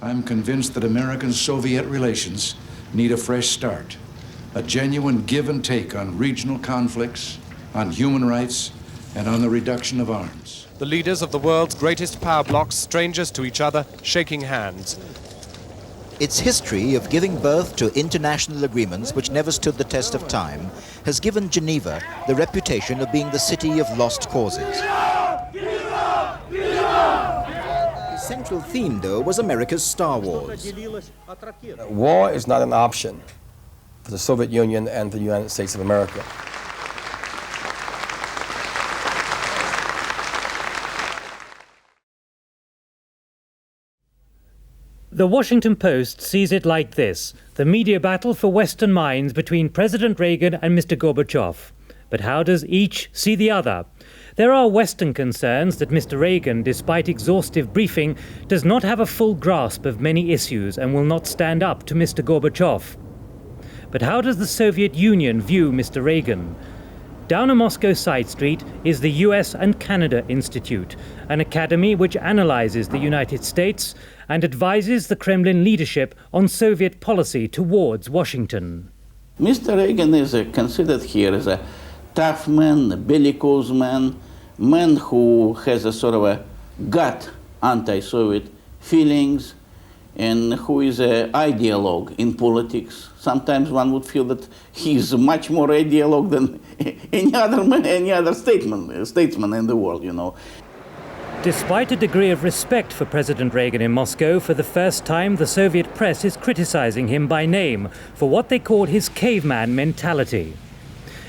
I'm convinced that American-Soviet relations need a fresh start, a genuine give and take on regional conflicts, on human rights, and on the reduction of arms. The leaders of the world's greatest power blocs, strangers to each other, shaking hands. Its history of giving birth to international agreements which never stood the test of time has given Geneva the reputation of being the city of lost causes. The central theme, though, was America's Star Wars. War is not an option for the Soviet Union and the United States of America. The Washington Post sees it like this: the media battle for Western minds between President Reagan and Mr. Gorbachev. But how does each see the other? There are Western concerns that Mr. Reagan, despite exhaustive briefing, does not have a full grasp of many issues and will not stand up to Mr. Gorbachev. But how does the Soviet Union view Mr. Reagan? Down a Moscow side street is the US and Canada Institute, an academy which analyzes the United States and advises the Kremlin leadership on Soviet policy towards Washington. Mr. Reagan is considered here as a tough man, a bellicose man who has a sort of a gut anti-Soviet feelings, and who is an ideologue in politics. Sometimes one would feel that he's much more ideologue than any other statesman in the world, you know. Despite a degree of respect for President Reagan in Moscow, for the first time the Soviet press is criticizing him by name for what they call his caveman mentality.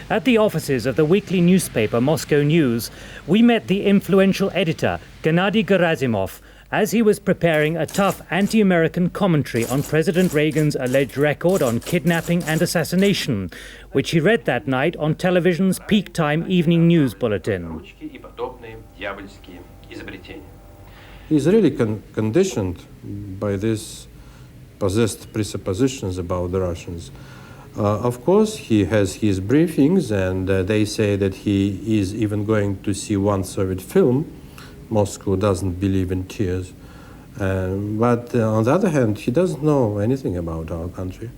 At the offices of the weekly newspaper Moscow News, we met the influential editor, Gennadi Gerasimov, as he was preparing a tough anti-American commentary on President Reagan's alleged record on kidnapping and assassination, which he read that night on television's peak-time evening news bulletin. He's really conditioned by these possessed presuppositions about the Russians. Of course, he has his briefings, and they say that he is even going to see one Soviet film. Moscow doesn't believe in tears. But on the other hand, he doesn't know anything about our country.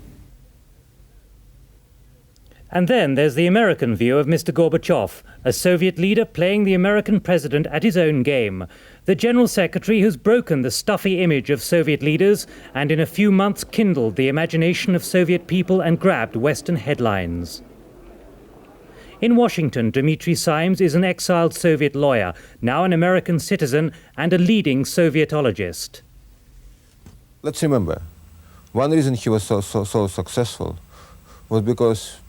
And then there's the American view of Mr. Gorbachev, a Soviet leader playing the American president at his own game. The General Secretary who's broken the stuffy image of Soviet leaders and in a few months kindled the imagination of Soviet people and grabbed Western headlines. In Washington, Dmitry Simes is an exiled Soviet lawyer, now an American citizen and a leading Sovietologist. Let's remember, one reason he was so successful was because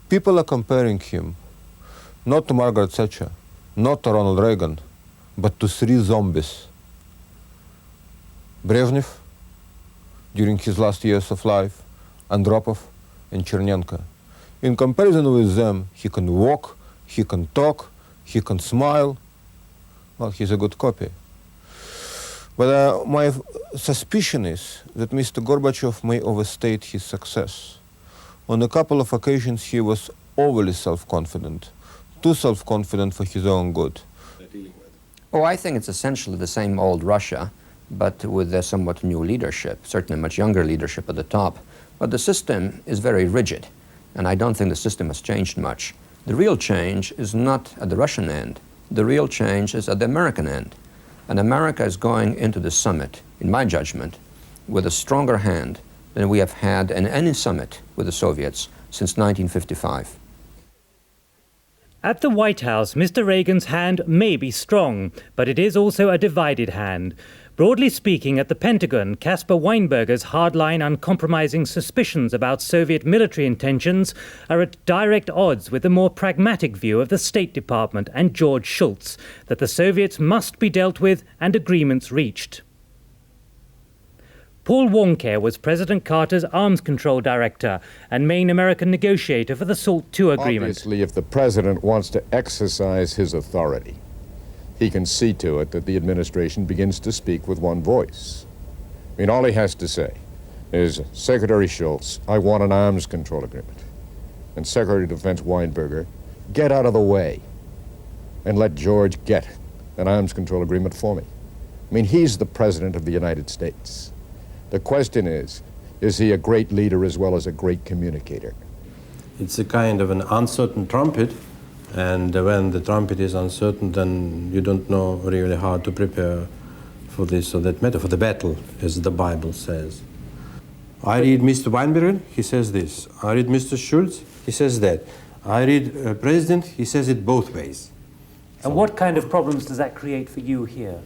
people are comparing him not to Margaret Thatcher, not to Ronald Reagan, but to three zombies. Brezhnev, during his last years of life, Andropov, and Chernenko. In comparison with them, he can walk, he can talk, he can smile. Well, he's a good copy. But my suspicion is that Mr. Gorbachev may overstate his success. On a couple of occasions, he was overly self-confident, too self-confident for his own good. Oh, I think it's essentially the same old Russia, but with a somewhat new leadership, certainly much younger leadership at the top. But the system is very rigid. And I don't think the system has changed much. The real change is not at the Russian end. The real change is at the American end. And America is going into the summit, in my judgment, with a stronger hand than we have had in any summit with the Soviets since 1955. At the White House, Mr. Reagan's hand may be strong, but it is also a divided hand. Broadly speaking, at the Pentagon, Caspar Weinberger's hardline, uncompromising suspicions about Soviet military intentions are at direct odds with the more pragmatic view of the State Department and George Shultz, that the Soviets must be dealt with and agreements reached. Paul Warnke was President Carter's arms control director and main American negotiator for the SALT II agreement. Obviously, if the president wants to exercise his authority, he can see to it that the administration begins to speak with one voice. I mean, all he has to say is, Secretary Shultz, I want an arms control agreement. And Secretary of Defense Weinberger, get out of the way and let George get an arms control agreement for me. I mean, he's the president of the United States. The question is he a great leader as well as a great communicator? It's a kind of an uncertain trumpet, and when the trumpet is uncertain, then you don't know really how to prepare for this or that matter, for the battle, as the Bible says. I read Mr. Weinberger, he says this. I read Mr. Shultz, he says that. I read President, he says it both ways. And what kind of problems does that create for you here?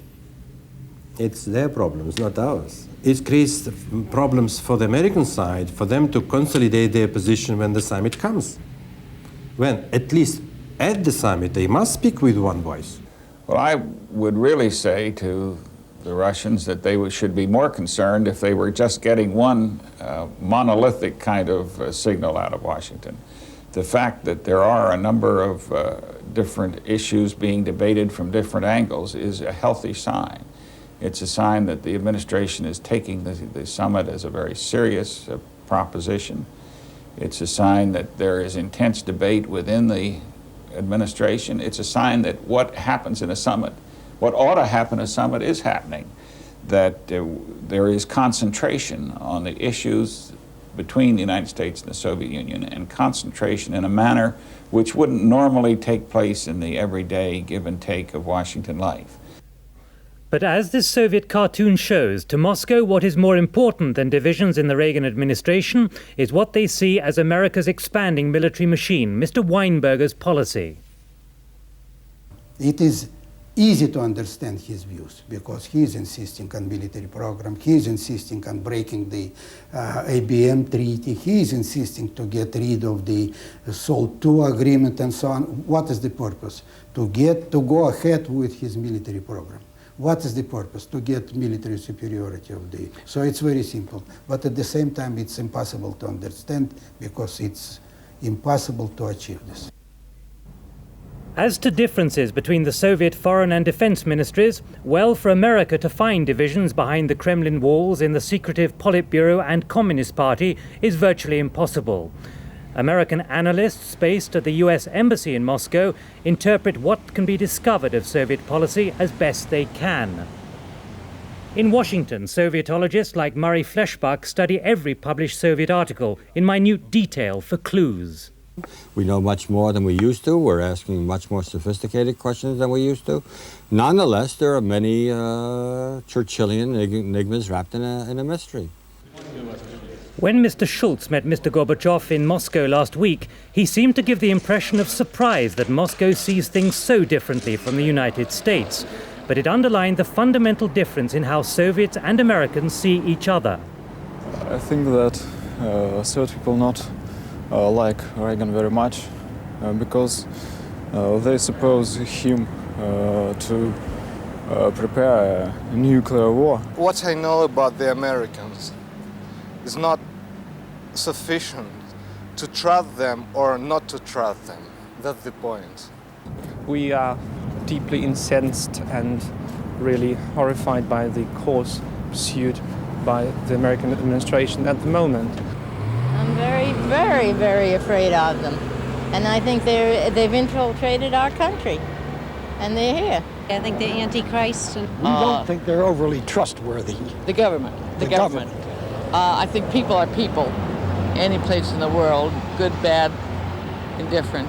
It's their problems, not ours. It creates problems for the American side, for them to consolidate their position when the summit comes. When, at least at the summit, they must speak with one voice. Well, I would really say to the Russians that they should be more concerned if they were just getting one monolithic kind of signal out of Washington. The fact that there are a number of different issues being debated from different angles is a healthy sign. It's a sign that the administration is taking the summit as a very serious proposition. It's a sign that there is intense debate within the administration. It's a sign that what happens in a summit, what ought to happen at a summit is happening, that there is concentration on the issues between the United States and the Soviet Union, and concentration in a manner which wouldn't normally take place in the everyday give and take of Washington life. But as this Soviet cartoon shows, to Moscow what is more important than divisions in the Reagan administration is what they see as America's expanding military machine, Mr. Weinberger's policy. It is easy to understand his views because he is insisting on military program, he is insisting on breaking the ABM treaty, he is insisting to get rid of the SALT II agreement and so on. What is the purpose? To go ahead with his military program. What is the purpose? To get military superiority of the... So it's very simple. But at the same time, it's impossible to understand because it's impossible to achieve this. As to differences between the Soviet foreign and defense ministries, well, for America to find divisions behind the Kremlin walls in the secretive Politburo and Communist Party is virtually impossible. American analysts based at the US Embassy in Moscow interpret what can be discovered of Soviet policy as best they can. In Washington, Sovietologists like Murray Fleshbach study every published Soviet article in minute detail for clues. We know much more than we used to. We're asking much more sophisticated questions than we used to. Nonetheless, there are many Churchillian enigmas wrapped in a mystery. When Mr. Shultz met Mr. Gorbachev in Moscow last week, he seemed to give the impression of surprise that Moscow sees things so differently from the United States. But it underlined the fundamental difference in how Soviets and Americans see each other. I think that Soviet people not like Reagan very much because they suppose him to prepare a nuclear war. What I know about the Americans is not sufficient to trust them or not to trust them. That's the point. We are deeply incensed and really horrified by the course pursued by the American administration at the moment. I'm very, very, very afraid of them. And I think they've infiltrated our country. And they're here. I think they're Antichrist. We don't think they're overly trustworthy. The government. The government. I think people are people. Any place in the world, good, bad, indifferent.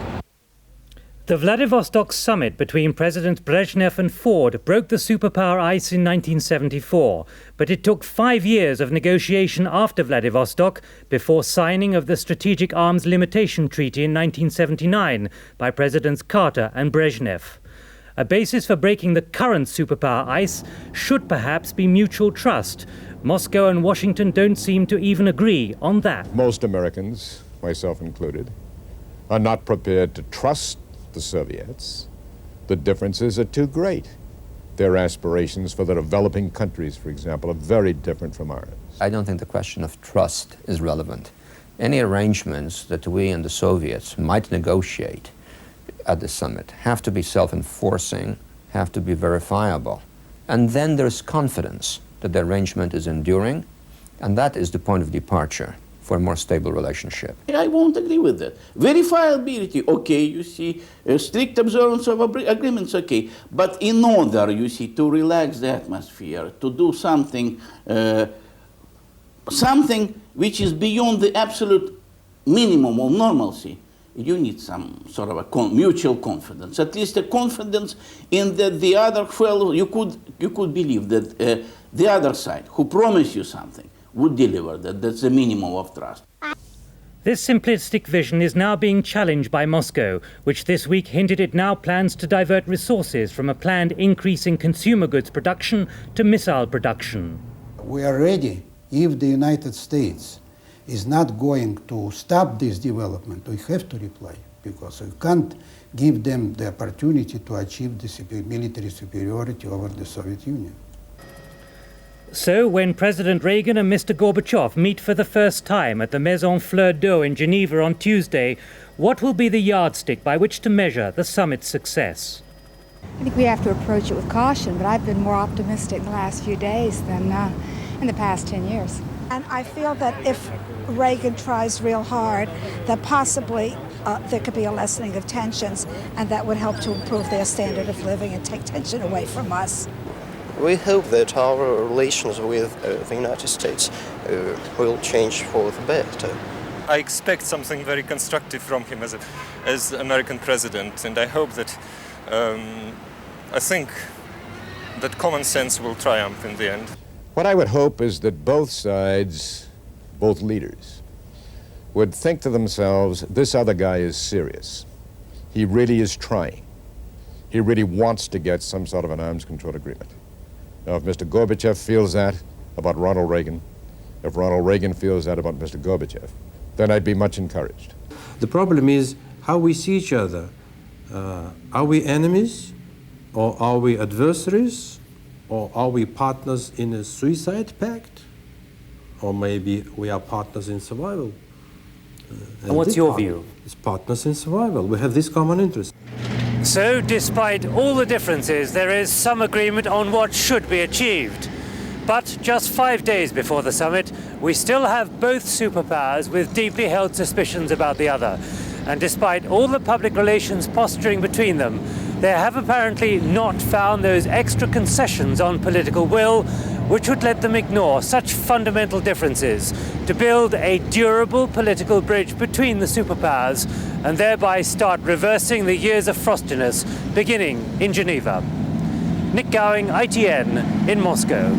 The Vladivostok summit between Presidents Brezhnev and Ford broke the superpower ice in 1974, but it took 5 years of negotiation after Vladivostok before signing of the Strategic Arms Limitation Treaty in 1979 by Presidents Carter and Brezhnev. A basis for breaking the current superpower ice should perhaps be mutual trust. Moscow and Washington don't seem to even agree on that. Most Americans, myself included, are not prepared to trust the Soviets. The differences are too great. Their aspirations for the developing countries, for example, are very different from ours. I don't think the question of trust is relevant. Any arrangements that we and the Soviets might negotiate at the summit have to be self-enforcing, have to be verifiable. And then there's confidence that the arrangement is enduring, and that is the point of departure for a more stable relationship. I won't agree with that. Verifiability, okay, you see, strict observance of agreements, okay. But in order, you see, to relax the atmosphere, to do something something which is beyond the absolute minimum of normalcy, you need some sort of a mutual confidence, at least a confidence in that the other fellow, you could believe that the other side who promised you something would deliver that. That's the minimum of trust. This simplistic vision is now being challenged by Moscow, which this week hinted it now plans to divert resources from a planned increase in consumer goods production to missile production. We are ready if the United States is not going to stop this development. We have to reply, because we can't give them the opportunity to achieve the military superiority over the Soviet Union. So, when President Reagan and Mr. Gorbachev meet for the first time at the Maison Fleur d'Eau in Geneva on Tuesday, what will be the yardstick by which to measure the summit's success? I think we have to approach it with caution, but I've been more optimistic in the last few days than in the past 10 years. And I feel that if Reagan tries real hard, that possibly there could be a lessening of tensions, and that would help to improve their standard of living and take tension away from us. We hope that our relations with the United States will change for the better. I expect something very constructive from him as American president, and I hope that, I think that common sense will triumph in the end. What I would hope is that both sides, both leaders, would think to themselves, this other guy is serious. He really is trying. He really wants to get some sort of an arms control agreement. Now, if Mr. Gorbachev feels that about Ronald Reagan, if Ronald Reagan feels that about Mr. Gorbachev, then I'd be much encouraged. The problem is how we see each other. Are we enemies, or are we adversaries, or are we partners in a suicide pact, or maybe we are partners in survival? And what's your view? It's partners in survival. We have this common interest. So, despite all the differences, there is some agreement on what should be achieved. But just 5 days before the summit, we still have both superpowers with deeply held suspicions about the other. And despite all the public relations posturing between them, they have apparently not found those extra concessions on political will which would let them ignore such fundamental differences to build a durable political bridge between the superpowers and thereby start reversing the years of frostiness beginning in Geneva. Nick Gowing, ITN, in Moscow.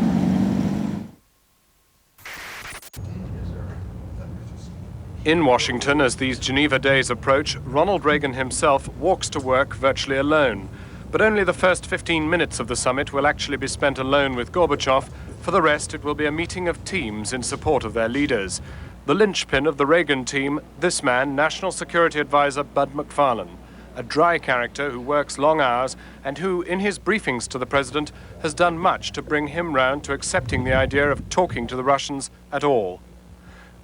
In Washington, as these Geneva days approach, Ronald Reagan himself walks to work virtually alone. But only the first 15 minutes of the summit will actually be spent alone with Gorbachev. For the rest, it will be a meeting of teams in support of their leaders. The linchpin of the Reagan team, this man, National Security Advisor Bud McFarlane, a dry character who works long hours and who, in his briefings to the president, has done much to bring him round to accepting the idea of talking to the Russians at all.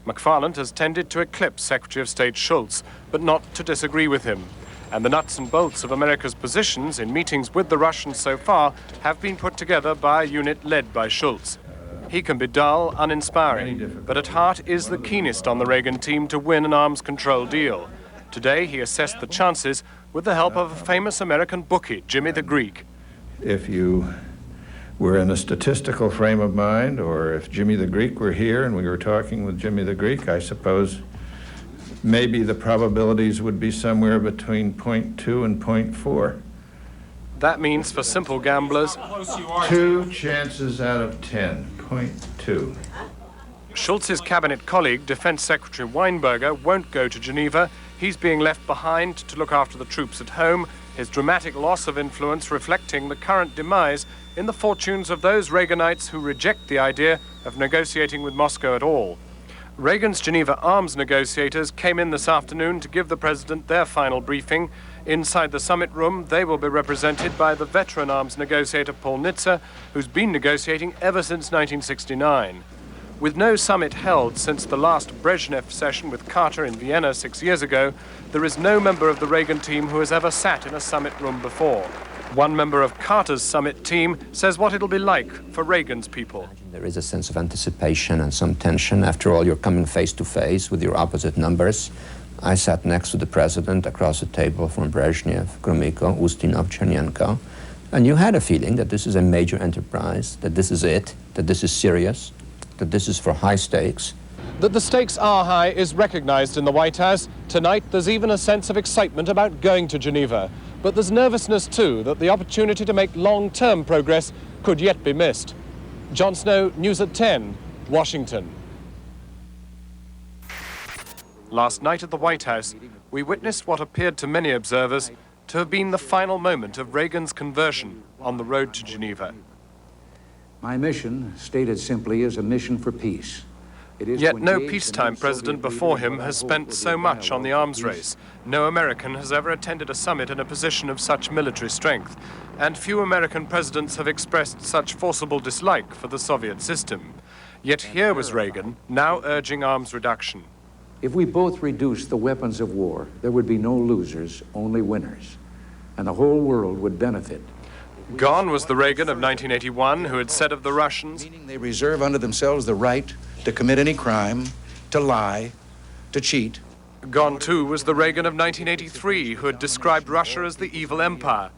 McFarlane has tended to eclipse Secretary of State Shultz, but not to disagree with him. And the nuts and bolts of America's positions in meetings with the Russians so far have been put together by a unit led by Shultz. He can be dull, uninspiring, but at heart is the keenest on the Reagan team to win an arms control deal. Today he assessed the chances with the help of a famous American bookie, Jimmy the Greek. If you were in a statistical frame of mind, or if Jimmy the Greek were here and we were talking with Jimmy the Greek, I suppose maybe the probabilities would be somewhere between 0.2 and 0.4. That means for simple gamblers, 2 chances out of 10, 0.2. Schultz's cabinet colleague, Defense Secretary Weinberger, won't go to Geneva. He's being left behind to look after the troops at home, his dramatic loss of influence reflecting the current demise in the fortunes of those Reaganites who reject the idea of negotiating with Moscow at all. Reagan's Geneva arms negotiators came in this afternoon to give the president their final briefing. Inside the summit room, they will be represented by the veteran arms negotiator Paul Nitze, who's been negotiating ever since 1969. With no summit held since the last Brezhnev session with Carter in Vienna 6 years ago, there is no member of the Reagan team who has ever sat in a summit room before. One member of Carter's summit team says what it'll be like for Reagan's people. There is a sense of anticipation and some tension. After all, you're coming face to face with your opposite numbers. I sat next to the president across the table from Brezhnev, Gromyko, Ustinov, Chernenko, and you had a feeling that this is a major enterprise, that this is it, that this is serious. that this is for high stakes. That the stakes are high is recognized in the White House. Tonight, there's even a sense of excitement about going to Geneva. But there's nervousness, too, that the opportunity to make long-term progress could yet be missed. Jon Snow, News at 10, Washington. Last night at the White House, we witnessed what appeared to many observers to have been the final moment of Reagan's conversion on the road to Geneva. My mission, stated simply, is a mission for peace. Yet no peacetime president before him has spent so much on the arms race. No American has ever attended a summit in a position of such military strength, and few American presidents have expressed such forcible dislike for the Soviet system. Yet here was Reagan, now urging arms reduction. If we both reduced the weapons of war, there would be no losers, only winners, and the whole world would benefit. Gone was the Reagan of 1981 who had said of the Russians, They reserve unto themselves the right to commit any crime, to lie, to cheat. Gone, too, was the Reagan of 1983 who had described Russia as the evil empire.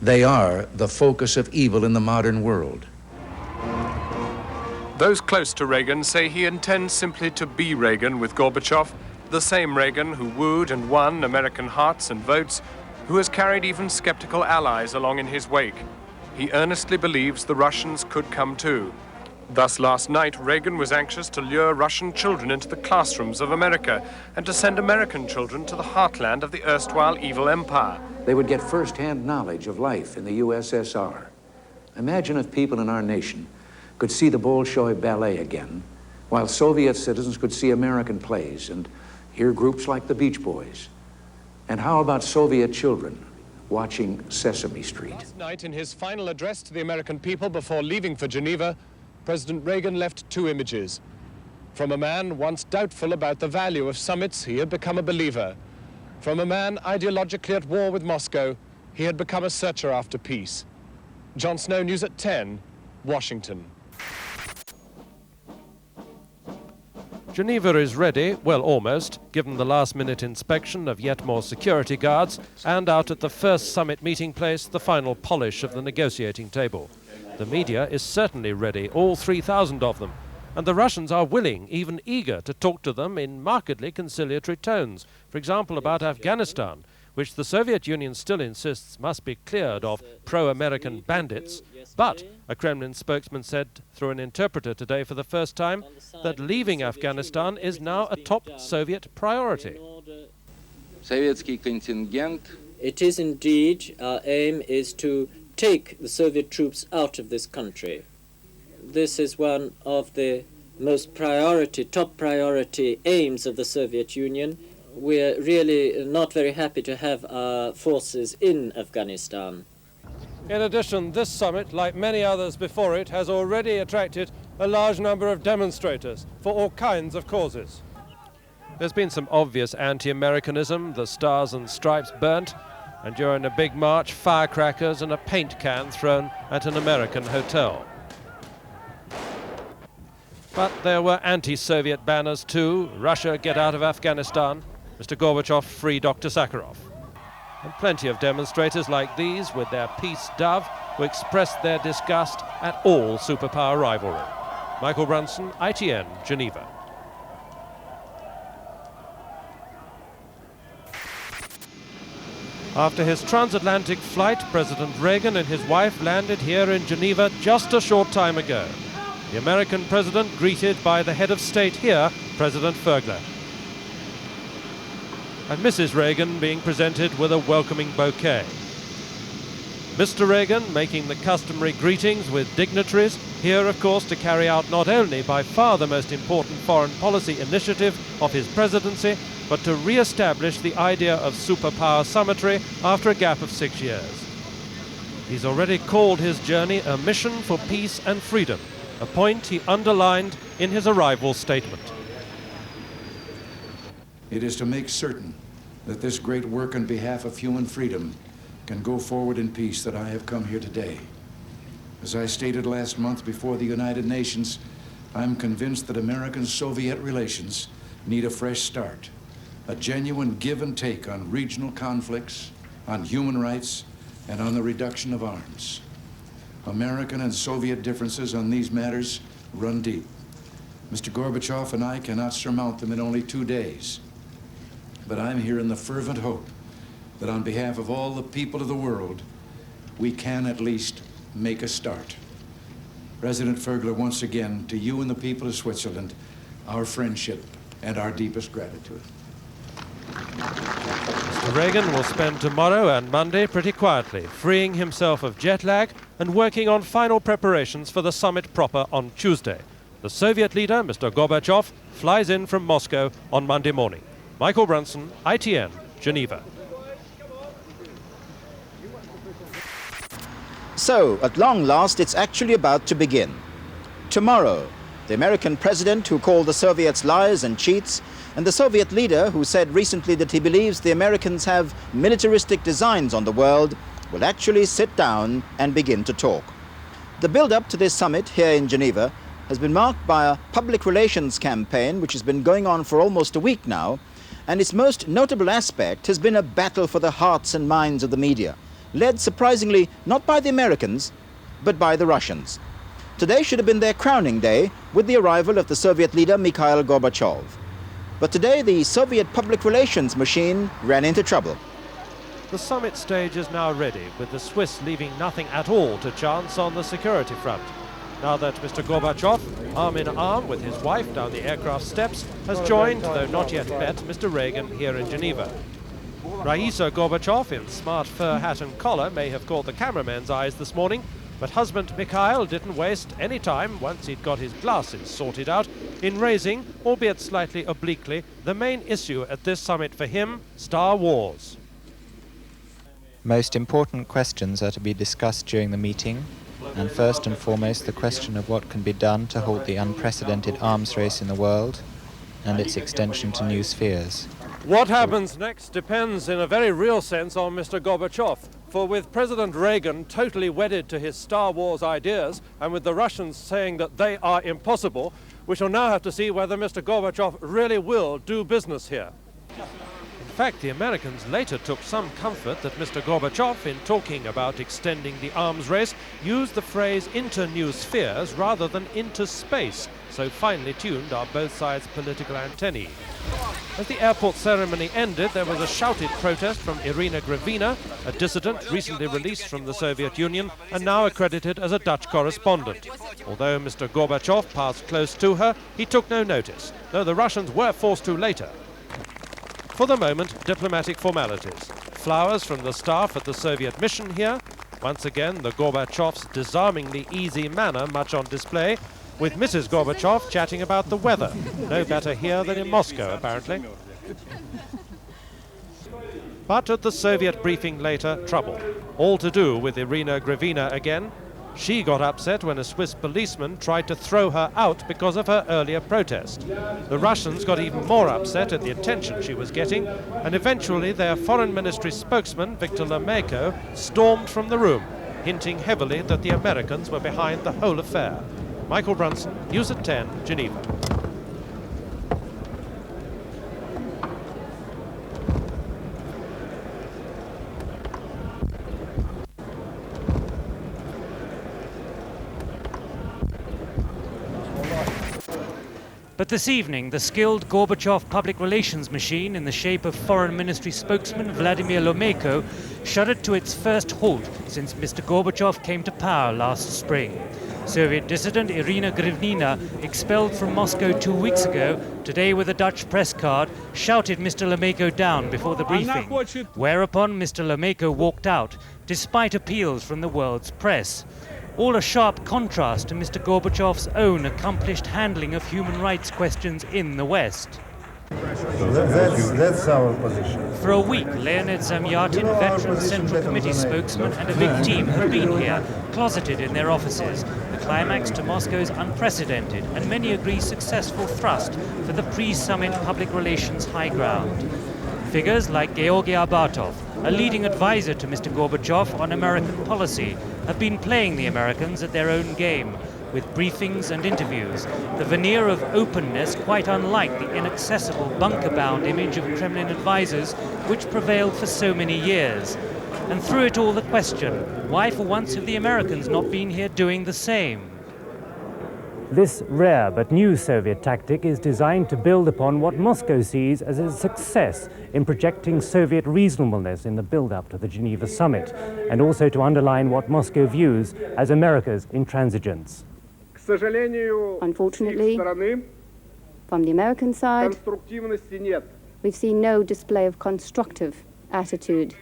They are the focus of evil in the modern world. Those close to Reagan say he intends simply to be Reagan with Gorbachev, the same Reagan who wooed and won American hearts and votes, who has carried even skeptical allies along in his wake. He earnestly believes the Russians could come too. Thus, last night, Reagan was anxious to lure Russian children into the classrooms of America and to send American children to the heartland of the erstwhile evil empire. They would get first-hand knowledge of life in the USSR. Imagine if people in our nation could see the Bolshoi ballet again, while Soviet citizens could see American plays and hear groups like the Beach Boys. And how about Soviet children watching Sesame Street? Last night, in his final address to the American people before leaving for Geneva, President Reagan left two images. From a man once doubtful about the value of summits, he had become a believer. From a man ideologically at war with Moscow, he had become a searcher after peace. Jon Snow, News at 10, Washington. Geneva is ready, well almost, given the last-minute inspection of yet more security guards, and out at the first summit meeting place, the final polish of the negotiating table. The media is certainly ready, all 3,000 of them, and the Russians are willing, even eager, to talk to them in markedly conciliatory tones. For example, about Afghanistan, which the Soviet Union still insists must be cleared of pro-American bandits. But a Kremlin spokesman said through an interpreter today for the first time that leaving Afghanistan is now a top Soviet priority. It is indeed, our aim is to take the Soviet troops out of this country. This is one of the most top priority aims of the Soviet Union. We're really not very happy to have our forces in Afghanistan. In addition, this summit, like many others before it, has already attracted a large number of demonstrators for all kinds of causes. There's been some obvious anti-Americanism, the stars and stripes burnt, and during a big march, firecrackers and a paint can thrown at an American hotel. But there were anti-Soviet banners too. Russia, get out of Afghanistan. Mr. Gorbachev, free Dr. Sakharov. And plenty of demonstrators like these, with their peace dove, who expressed their disgust at all superpower rivalry. Michael Brunson, ITN, Geneva. After his transatlantic flight, President Reagan and his wife landed here in Geneva just a short time ago. The American president greeted by the head of state here, President Vogler. And Mrs. Reagan being presented with a welcoming bouquet. Mr. Reagan making the customary greetings with dignitaries, here of course to carry out not only by far the most important foreign policy initiative of his presidency, but to re-establish the idea of superpower summitry after a gap of 6 years. He's already called his journey a mission for peace and freedom, a point he underlined in his arrival statement. It is to make certain that this great work on behalf of human freedom can go forward in peace that I have come here today. As I stated last month before the United Nations, I'm convinced that American-Soviet relations need a fresh start, a genuine give and take on regional conflicts, on human rights, and on the reduction of arms. American and Soviet differences on these matters run deep. Mr. Gorbachev and I cannot surmount them in only 2 days. But I'm here in the fervent hope that on behalf of all the people of the world, we can at least make a start. President Fergler, once again, to you and the people of Switzerland, our friendship and our deepest gratitude. Mr. Reagan will spend tomorrow and Monday pretty quietly, freeing himself of jet lag and working on final preparations for the summit proper on Tuesday. The Soviet leader, Mr. Gorbachev, flies in from Moscow on Monday morning. Michael Brunson, ITN, Geneva. So, at long last, it's actually about to begin. Tomorrow, the American president who called the Soviets liars and cheats, and the Soviet leader who said recently that he believes the Americans have militaristic designs on the world, will actually sit down and begin to talk. The build-up to this summit here in Geneva has been marked by a public relations campaign which has been going on for almost a week now, and its most notable aspect has been a battle for the hearts and minds of the media, led surprisingly not by the Americans, but by the Russians. Today should have been their crowning day with the arrival of the Soviet leader Mikhail Gorbachev. But today the Soviet public relations machine ran into trouble. The summit stage is now ready, with the Swiss leaving nothing at all to chance on the security front. Now that Mr. Gorbachev, arm in arm with his wife down the aircraft steps, has joined, though not yet met, Mr. Reagan here in Geneva. Raisa Gorbachev, in smart fur hat and collar, may have caught the cameraman's eyes this morning, but husband Mikhail didn't waste any time, once he'd got his glasses sorted out, in raising, albeit slightly obliquely, the main issue at this summit for him, Star Wars. Most important questions are to be discussed during the meeting, and first and foremost the question of what can be done to halt the unprecedented arms race in the world and its extension to new spheres. What happens next depends in a very real sense on Mr. Gorbachev, for with President Reagan totally wedded to his Star Wars ideas and with the Russians saying that they are impossible, we shall now have to see whether Mr. Gorbachev really will do business here. In fact, the Americans later took some comfort that Mr. Gorbachev, in talking about extending the arms race, used the phrase into new spheres rather than into space, so finely tuned are both sides' political antennae. As the airport ceremony ended, there was a shouted protest from Irina Gravina, a dissident recently released from the Soviet Union and now accredited as a Dutch correspondent. Although Mr. Gorbachev passed close to her, he took no notice, though the Russians were forced to later. For the moment, diplomatic formalities. Flowers from the staff at the Soviet mission here. Once again, the Gorbachev's disarmingly easy manner much on display, with Mrs. Gorbachev chatting about the weather. No better here than in Moscow, apparently. But at the Soviet briefing later, trouble. All to do with Irina Gravina again. She got upset when a Swiss policeman tried to throw her out because of her earlier protest. The Russians got even more upset at the attention she was getting, and eventually their foreign ministry spokesman, Viktor Lomeko, stormed from the room, hinting heavily that the Americans were behind the whole affair. Michael Brunson, News at 10, Geneva. But this evening, the skilled Gorbachev public relations machine in the shape of Foreign Ministry spokesman Vladimir Lomeko shuddered to its first halt since Mr. Gorbachev came to power last spring. Soviet dissident Irina Gravina, expelled from Moscow 2 weeks ago, today with a Dutch press card, shouted Mr. Lomeko down before the briefing, whereupon Mr. Lomeko walked out, despite appeals from the world's press. All a sharp contrast to Mr. Gorbachev's own accomplished handling of human rights questions in the West. That's our position. For a week, Leonid Zamyatin, veteran Central Committee spokesman, and a big team have been here, closeted in their offices, the climax to Moscow's unprecedented and many agree successful thrust for the pre-summit public relations high ground. Figures like Georgy Abatov, a leading advisor to Mr. Gorbachev on American policy, have been playing the Americans at their own game, with briefings and interviews, the veneer of openness quite unlike the inaccessible bunker-bound image of Kremlin advisors which prevailed for so many years. And through it all the question, why for once have the Americans not been here doing the same? This rare but new Soviet tactic is designed to build upon what Moscow sees as a success in projecting Soviet reasonableness in the build-up to the Geneva Summit, and also to underline what Moscow views as America's intransigence. Unfortunately, from the American side, we've seen no display of constructive attitude.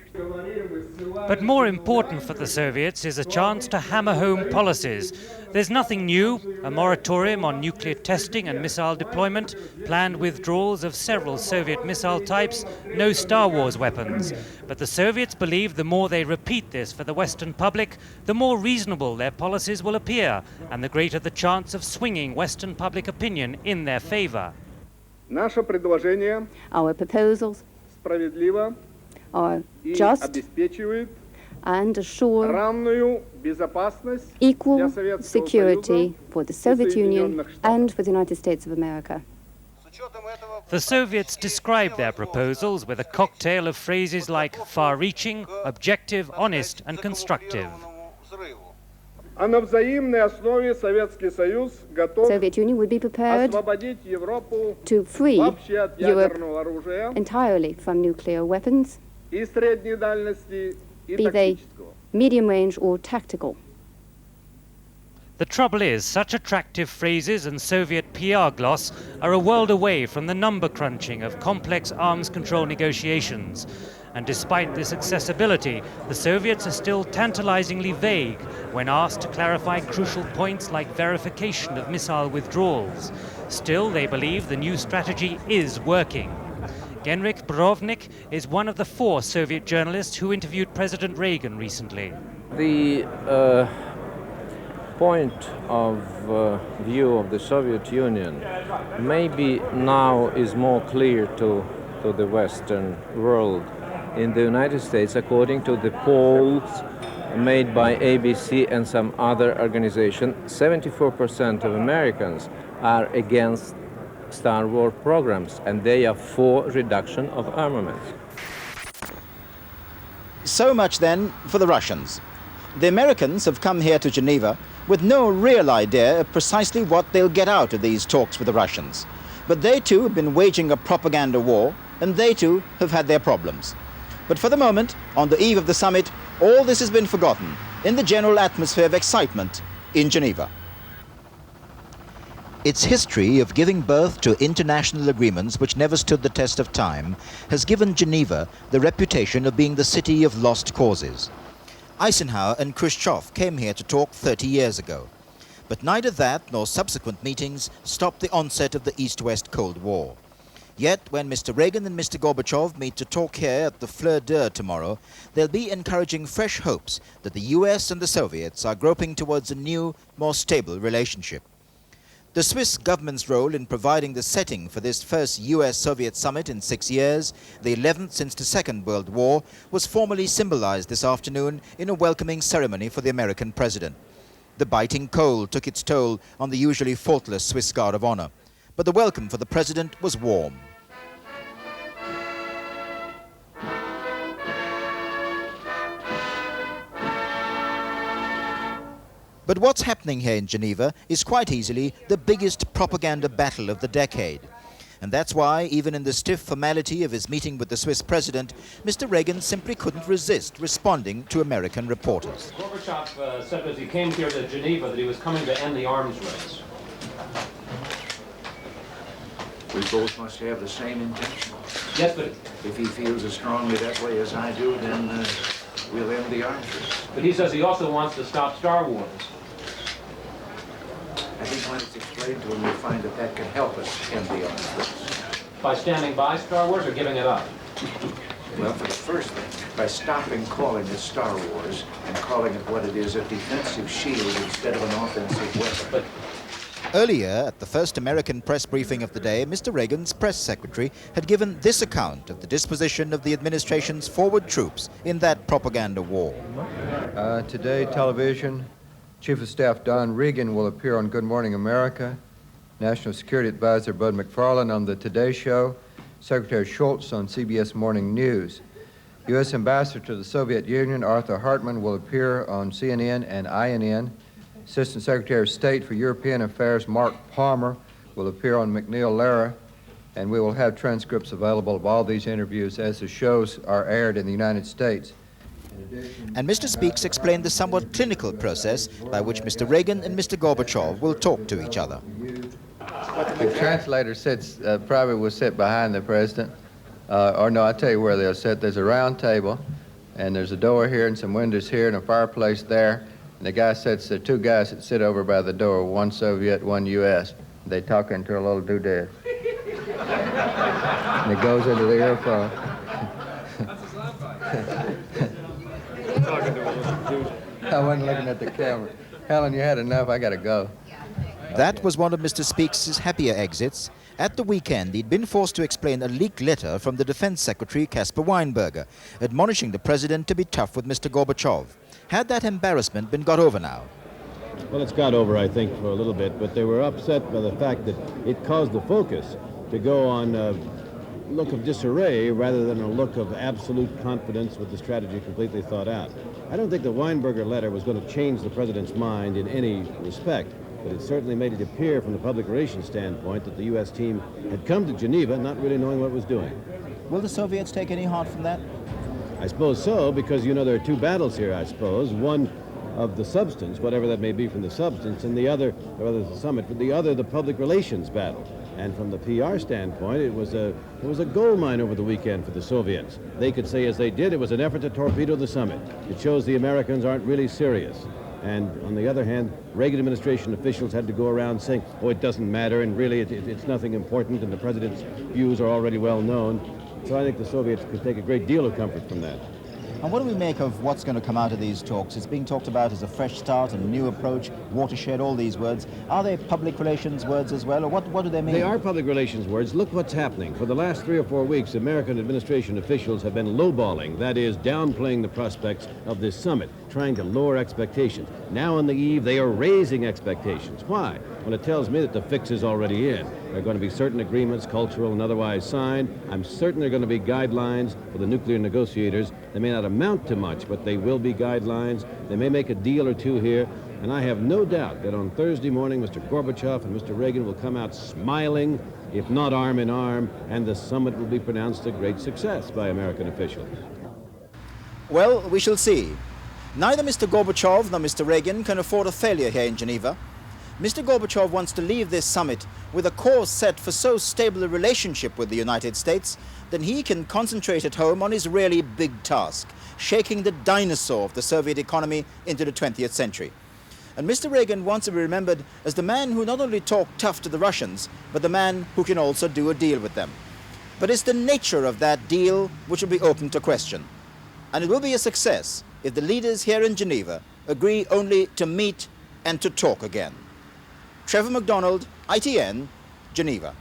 But more important for the Soviets is a chance to hammer home policies. There's nothing new: a moratorium on nuclear testing and missile deployment, planned withdrawals of several Soviet missile types, no Star Wars weapons. But the Soviets believe the more they repeat this for the Western public, the more reasonable their policies will appear, and the greater the chance of swinging Western public opinion in their favor. Our proposals are just and assure equal security for the Soviet Union and for the United States of America. The Soviets describe their proposals with a cocktail of phrases like far-reaching, objective, honest, and constructive. Soviet Union would be prepared to free Europe entirely from nuclear weapons, be they medium-range or tactical. The trouble is, such attractive phrases and Soviet PR gloss are a world away from the number crunching of complex arms control negotiations. And despite this accessibility, the Soviets are still tantalizingly vague when asked to clarify crucial points like verification of missile withdrawals. Still, they believe the new strategy is working. Genrikh Borovnik is one of the 4 Soviet journalists who interviewed President Reagan recently. The point of view of the Soviet Union maybe now is more clear to the Western world. In the United States, according to the polls made by ABC and some other organization, 74% of Americans are against Star Wars programs, and they are for reduction of armaments. So much then for the Russians. The Americans have come here to Geneva with no real idea of precisely what they'll get out of these talks with the Russians. But they too have been waging a propaganda war, and they too have had their problems. But for the moment, on the eve of the summit, all this has been forgotten in the general atmosphere of excitement in Geneva. Its history of giving birth to international agreements which never stood the test of time has given Geneva the reputation of being the city of lost causes. Eisenhower and Khrushchev came here to talk 30 years ago. But neither that nor subsequent meetings stopped the onset of the East-West Cold War. Yet, when Mr. Reagan and Mr. Gorbachev meet to talk here at the Fleur d'Or tomorrow, they'll be encouraging fresh hopes that the US and the Soviets are groping towards a new, more stable relationship. The Swiss government's role in providing the setting for this first US-Soviet summit in 6 years, the 11th since the Second World War, was formally symbolized this afternoon in a welcoming ceremony for the American president. The biting cold took its toll on the usually faultless Swiss Guard of Honor, but the welcome for the president was warm. But what's happening here in Geneva is quite easily the biggest propaganda battle of the decade. And that's why, even in the stiff formality of his meeting with the Swiss president, Mr. Reagan simply couldn't resist responding to American reporters. Gorbachev said as he came here to Geneva that he was coming to end the arms race. We both must have the same intention. Yes, but if he feels as strongly that way as I do, then we'll end the arms race. But he says he also wants to stop Star Wars. I think when it's explained to him, you'll find that that can help us end the arms race. By standing by Star Wars or giving it up? Well, for the first thing, by stopping calling it Star Wars and calling it what it is, a defensive shield instead of an offensive weapon. But earlier, at the first American press briefing of the day, Mr. Reagan's press secretary had given this account of the disposition of the administration's forward troops in that propaganda war. Today, television, Chief of Staff Don Regan will appear on Good Morning America, National Security Advisor Bud McFarlane on the Today Show, Secretary Shultz on CBS Morning News. U.S. Ambassador to the Soviet Union Arthur Hartman will appear on CNN and INN, Assistant Secretary of State for European Affairs Mark Palmer will appear on McNeil-Lehrer, and we will have transcripts available of all these interviews as the shows are aired in the United States. And Mr. Speaks explained the somewhat clinical process by which Mr. Reagan and Mr. Gorbachev will talk to each other. The translator sits, probably will sit behind the president, or no, I'll tell you where they'll sit. There's a round table, and there's a door here and some windows here and a fireplace there. And the guy sits, there are two guys that sit over by the door, one Soviet, one U.S. They talk into a little doodad. And it goes into the earphone. I wasn't looking at the camera. Helen, you had enough. I got to go. That was one of Mr. Speaks' happier exits. At the weekend, he'd been forced to explain a leaked letter from the Defense Secretary, Caspar Weinberger, admonishing the president to be tough with Mr. Gorbachev. Had that embarrassment been got over now? Well, it's got over, I think, for a little bit, but they were upset by the fact that it caused the focus to go on a look of disarray rather than a look of absolute confidence with the strategy completely thought out. I don't think the Weinberger letter was going to change the president's mind in any respect, but it certainly made it appear from the public relations standpoint that the U.S. team had come to Geneva not really knowing what it was doing. Will the Soviets take any heart from that? I suppose so, because, you know, there are two battles here, I suppose. One of the substance, whatever that may be from the substance, and the other, or whether it's the summit, but the other, the public relations battle. And from the PR standpoint, it was a gold mine over the weekend for the Soviets. They could say, as they did, it was an effort to torpedo the summit. It shows the Americans aren't really serious. And on the other hand, Reagan administration officials had to go around saying, oh, it doesn't matter, and really it's nothing important, and the president's views are already well known. So I think the Soviets could take a great deal of comfort from that. And what do we make of what's going to come out of these talks? It's being talked about as a fresh start, a new approach, watershed, all these words. Are they public relations words as well, or what do they mean? They are public relations words. Look what's happening. For the last 3 or 4 weeks, American administration officials have been lowballing, that is, downplaying the prospects of this summit, trying to lower expectations. Now on the eve, they are raising expectations. Why? Well, it tells me that the fix is already in. There are going to be certain agreements, cultural and otherwise, signed. I'm certain there are going to be guidelines for the nuclear negotiators. They may not amount to much, but they will be guidelines. They may make a deal or two here. And I have no doubt that on Thursday morning, Mr. Gorbachev and Mr. Reagan will come out smiling, if not arm in arm, and the summit will be pronounced a great success by American officials. Well, we shall see. Neither Mr. Gorbachev nor Mr. Reagan can afford a failure here in Geneva. Mr. Gorbachev wants to leave this summit with a course set for so stable a relationship with the United States that he can concentrate at home on his really big task, shaking the dinosaur of the Soviet economy into the 20th century. And Mr. Reagan wants to be remembered as the man who not only talked tough to the Russians, but the man who can also do a deal with them. But it's the nature of that deal which will be open to question. And it will be a success if the leaders here in Geneva agree only to meet and to talk again. Trevor MacDonald, ITN, Geneva.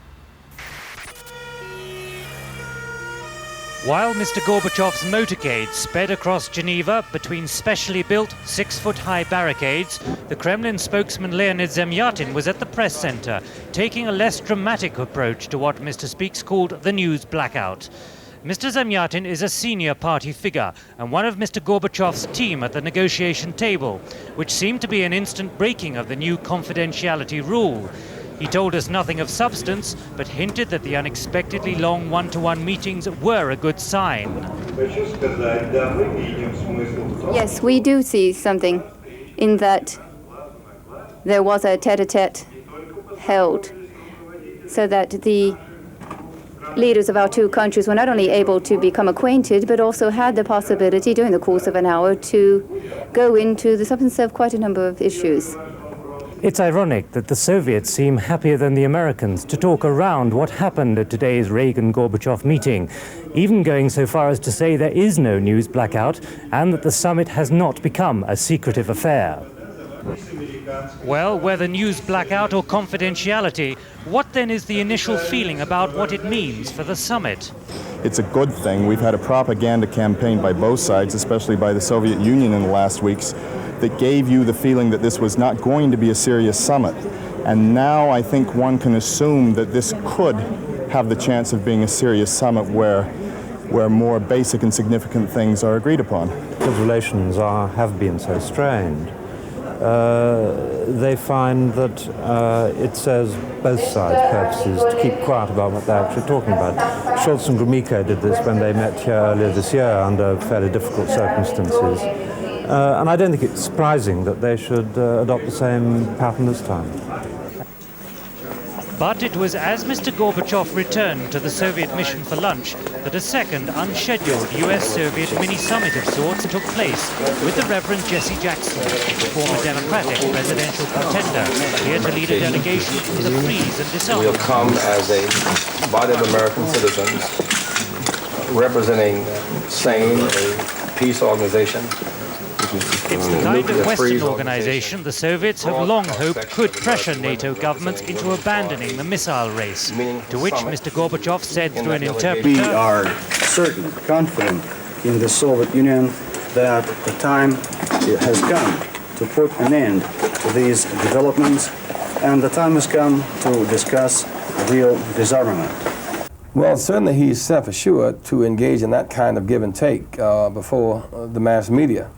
While Mr. Gorbachev's motorcade sped across Geneva between specially built 6-foot-high barricades, the Kremlin spokesman Leonid Zemyatin was at the press center, taking a less dramatic approach to what Mr. Speaks called the news blackout. Mr. Zemyatin is a senior party figure and one of Mr. Gorbachev's team at the negotiation table, which seemed to be an instant breaking of the new confidentiality rule. He told us nothing of substance, but hinted that the unexpectedly long one-to-one meetings were a good sign. Yes, we do see something in that there was a tete-a-tete held so that the leaders of our two countries were not only able to become acquainted, but also had the possibility during the course of an hour to go into the substance of quite a number of issues. It's ironic that the Soviets seem happier than the Americans to talk around what happened at today's Reagan-Gorbachev meeting, even going so far as to say there is no news blackout and that the summit has not become a secretive affair. Well, whether news blackout or confidentiality, what then is the initial feeling about what it means for the summit? It's a good thing. We've had a propaganda campaign by both sides, especially by the Soviet Union in the last weeks, that gave you the feeling that this was not going to be a serious summit. And now I think one can assume that this could have the chance of being a serious summit where more basic and significant things are agreed upon. Because relations have been so strained. they find that it serves both sides' purposes to keep quiet about what they're actually talking about. Shultz and Gromyko did this when they met here earlier this year under fairly difficult circumstances. And I don't think it's surprising that they should adopt the same pattern this time. But it was as Mr. Gorbachev returned to the Soviet mission for lunch that a second unscheduled US-Soviet mini-summit of sorts took place with the Reverend Jesse Jackson, the former Democratic presidential contender, here to lead a delegation to the freeze and disarmament. We'll come as a body of American citizens representing SANE, a peace organization. It's the kind of Western organization the Soviets have long hoped could pressure NATO governments into abandoning the missile race, to which Mr. Gorbachev said through an interpreter, "We are certain, confident in the Soviet Union that the time has come to put an end to these developments, and the time has come to discuss real disarmament." Well, certainly he's self-assured to engage in that kind of give and take before the mass media.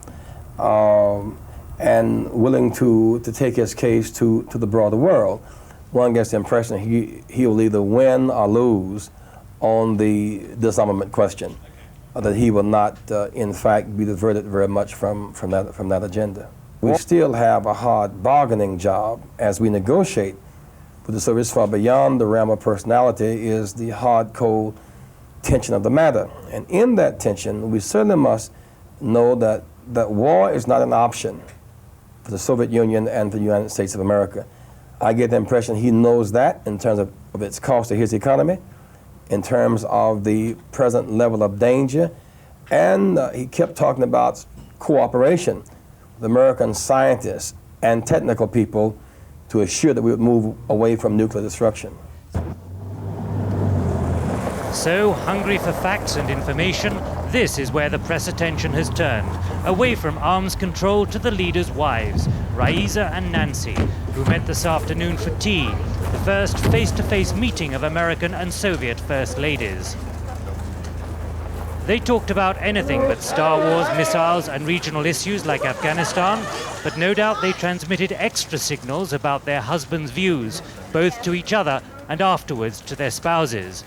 And willing to take his case to the broader world. One gets the impression he will either win or lose on the disarmament question, that he will not, in fact, be diverted very much from that agenda. We still have a hard bargaining job as we negotiate with the Soviets. Far beyond the realm of personality is the hard, cold tension of the matter. And in that tension, we certainly must know that war is not an option for the Soviet Union and the United States of America. I get the impression he knows that in terms of its cost to his economy, in terms of the present level of danger, and he kept talking about cooperation with American scientists and technical people to assure that we would move away from nuclear destruction. So, hungry for facts and information, this is where the press attention has turned, away from arms control to the leaders' wives, Raisa and Nancy, who met this afternoon for tea, the first face-to-face meeting of American and Soviet First Ladies. They talked about anything but Star Wars, missiles and regional issues like Afghanistan, but no doubt they transmitted extra signals about their husbands' views, both to each other and afterwards to their spouses.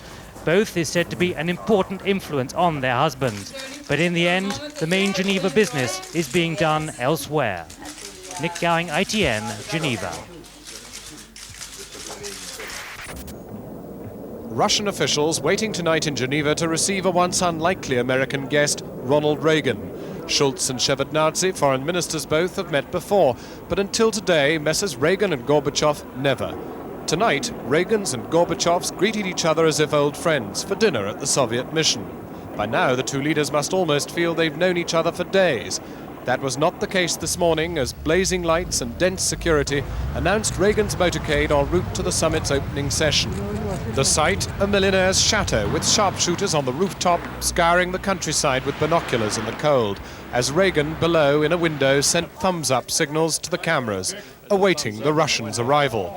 Both is said to be an important influence on their husbands, but in the end, the main Geneva business is being done elsewhere. Nick Gowing, ITN, Geneva. Russian officials waiting tonight in Geneva to receive a once unlikely American guest, Ronald Reagan. Shultz and Shevardnadze, foreign ministers both, have met before, but until today, Messrs. Reagan and Gorbachev never. Tonight, Reagans and Gorbachevs greeted each other as if old friends for dinner at the Soviet mission. By now, the two leaders must almost feel they've known each other for days. That was not the case this morning, as blazing lights and dense security announced Reagan's motorcade en route to the summit's opening session. The site, a millionaire's chateau with sharpshooters on the rooftop scouring the countryside with binoculars in the cold, as Reagan, below in a window, sent thumbs-up signals to the cameras, awaiting the Russians' arrival.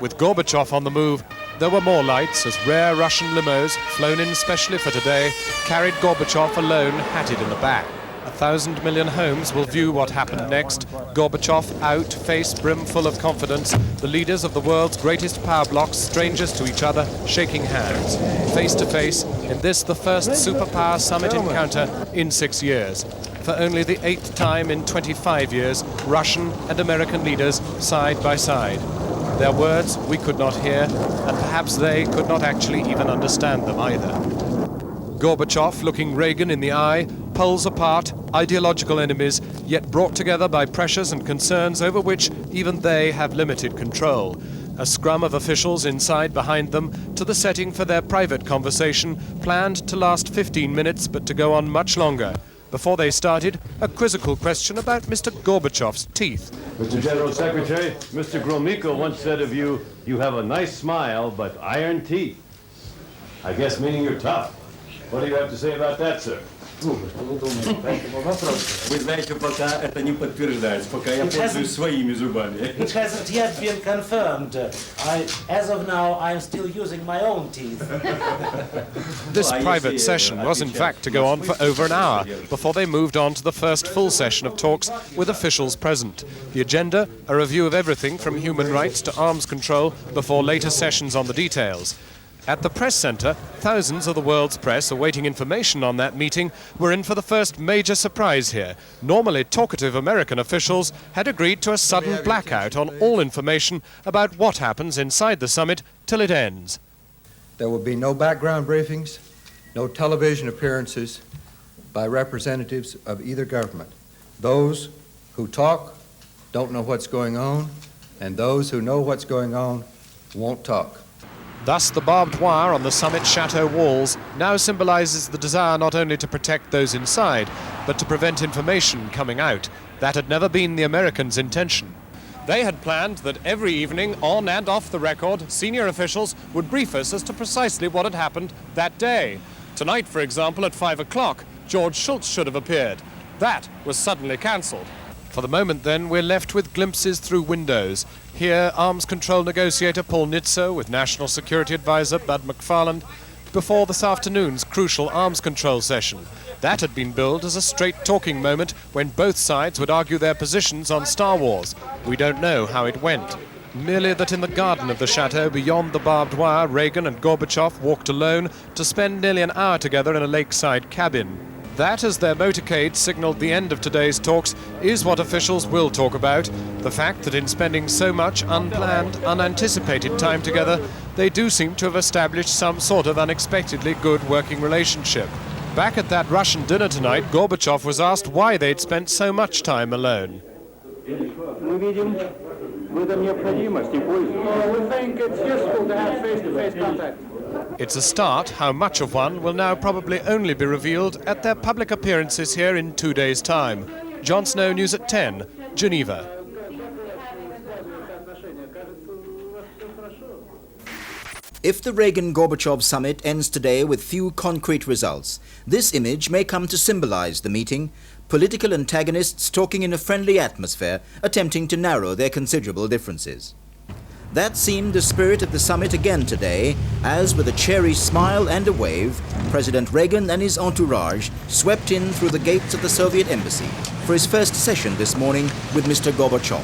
With Gorbachev on the move, there were more lights as rare Russian limos, flown in specially for today, carried Gorbachev alone, hatted in the back. 1,000 million homes will view what happened next. Gorbachev out, face brimful of confidence, the leaders of the world's greatest power blocs, strangers to each other, shaking hands. Face to face, in this the first superpower summit encounter in 6 years. For only the 8th time in 25 years, Russian and American leaders side by side. Their words we could not hear, and perhaps they could not actually even understand them either. Gorbachev, looking Reagan in the eye, poles apart, ideological enemies, yet brought together by pressures and concerns over which even they have limited control. A scrum of officials inside behind them to the setting for their private conversation, planned to last 15 minutes but to go on much longer. Before they started, a quizzical question about Mr. Gorbachev's teeth. Mr. General Secretary, Mr. Gromyko once said of you, you have a nice smile, but iron teeth. I guess meaning you're tough. What do you have to say about that, sir? Вы знаете, пока это не подтверждается, пока я пользуюсь своими зубами. It hasn't yet been confirmed. As of now, I'm still using my own teeth. This private session was in fact to go on for over an hour before they moved on to the first full session of talks with officials present. The agenda, a review of everything from human rights to arms control before later sessions on the details. At the press center, thousands of the world's press awaiting information on that meeting were in for the first major surprise here. Normally talkative American officials had agreed to a sudden blackout on all information about what happens inside the summit till it ends. There will be no background briefings, no television appearances by representatives of either government. Those who talk don't know what's going on, and those who know what's going on won't talk. Thus, the barbed wire on the summit chateau walls now symbolizes the desire not only to protect those inside, but to prevent information coming out. That had never been the Americans' intention. They had planned that every evening, on and off the record, senior officials would brief us as to precisely what had happened that day. Tonight, for example, at 5 o'clock, George Shultz should have appeared. That was suddenly cancelled. For the moment, then, we're left with glimpses through windows. Here, arms control negotiator Paul Nitze with National Security Advisor Bud McFarlane before this afternoon's crucial arms control session. That had been billed as a straight talking moment when both sides would argue their positions on Star Wars. We don't know how it went. Merely that in the garden of the chateau beyond the barbed wire, Reagan and Gorbachev walked alone to spend nearly an hour together in a lakeside cabin. That, as their motorcade signalled the end of today's talks, is what officials will talk about. The fact that in spending so much unplanned, unanticipated time together, they do seem to have established some sort of unexpectedly good working relationship. Back at that Russian dinner tonight, Gorbachev was asked why they'd spent so much time alone. We think it's useful to have face-to-face contact. It's a start. How much of one will now probably only be revealed at their public appearances here in 2 days' time. Jon Snow, News at 10, Geneva. If the Reagan-Gorbachev summit ends today with few concrete results, this image may come to symbolize the meeting, political antagonists talking in a friendly atmosphere, attempting to narrow their considerable differences. That seemed the spirit of the summit again today, as with a cheery smile and a wave, President Reagan and his entourage swept in through the gates of the Soviet embassy for his first session this morning with Mr. Gorbachev.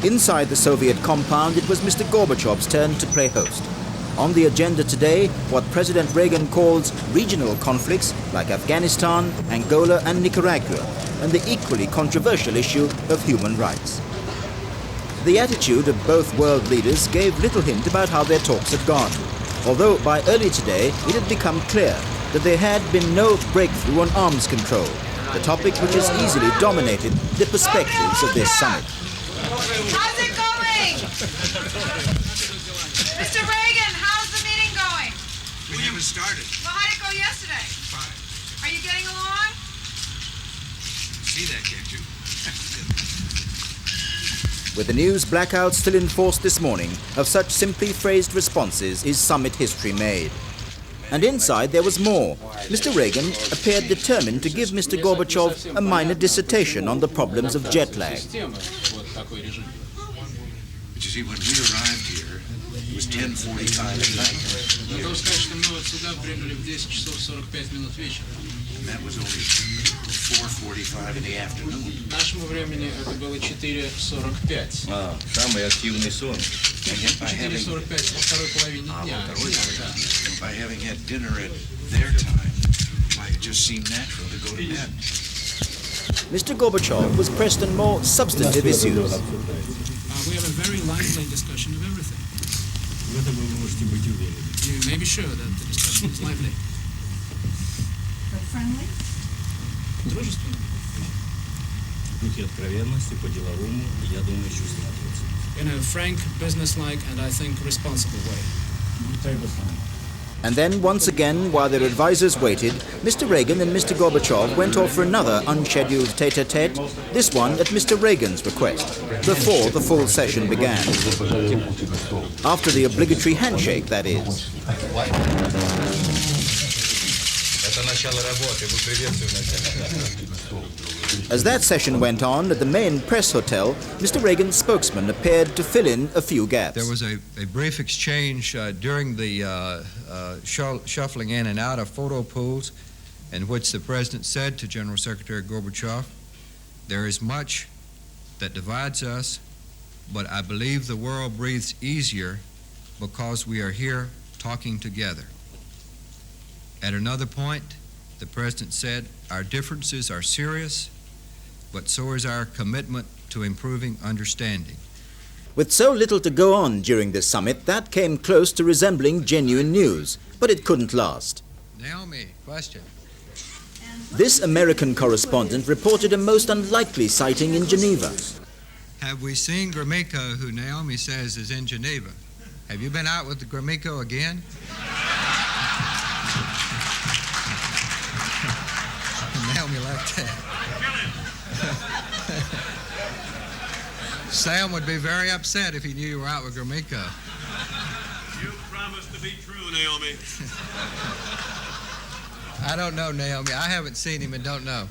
Inside the Soviet compound, it was Mr. Gorbachev's turn to play host. On the agenda today, what President Reagan calls regional conflicts like Afghanistan, Angola and Nicaragua, and the equally controversial issue of human rights. The attitude of both world leaders gave little hint about how their talks had gone, although by early today it had become clear that there had been no breakthrough on arms control, the topic which has easily dominated the perspectives of this summit. How's it going? Mr. Reagan, how's the meeting going? We haven't started. Well, how'd it go yesterday? Fine. Are you getting along? See that, can't you? With the news blackout still in force this morning, of such simply phrased responses is summit history made. And inside there was more. Mr. Reagan appeared determined to give Mr. Gorbachev a minor dissertation on the problems of jet lag. But you see, when we arrived here, it was 10:45 at night. And that was only 4:45 in the afternoon. Нашему времени это было 4:45. Самый активный сон. 4:45 во второй половине дня. By having had dinner at their time, why, it just seemed natural to go to bed. Mr. Gorbachev was pressed on more substantive issues. We have a very lively discussion of everything. You may be sure that the discussion is lively. But friendly? Дружественно. In a frank, businesslike, and I think responsible way. And then, once again, while their advisors waited, Mr. Reagan and Mr. Gorbachev went off for another unscheduled tete-a-tete, this one at Mr. Reagan's request, before the full session began. After the obligatory handshake, that is. As that session went on at the main press hotel, Mr. Reagan's spokesman appeared to fill in a few gaps. There was a brief exchange during the shuffling in and out of photo pools in which the President said to General Secretary Gorbachev, "There is much that divides us, but I believe the world breathes easier because we are here talking together." At another point, the President said, "Our differences are serious, but so is our commitment to improving understanding." With so little to go on during this summit, that came close to resembling genuine news, but it couldn't last. Naomi, question. This American correspondent reported a most unlikely sighting in Geneva. Have we seen Gromyko, who Naomi says is in Geneva? Have you been out with the Gromyko again? Naomi left that. Sam would be very upset if he knew you were out with Gromyko. You promised to be true, Naomi. I don't know, Naomi. I haven't seen him and don't know.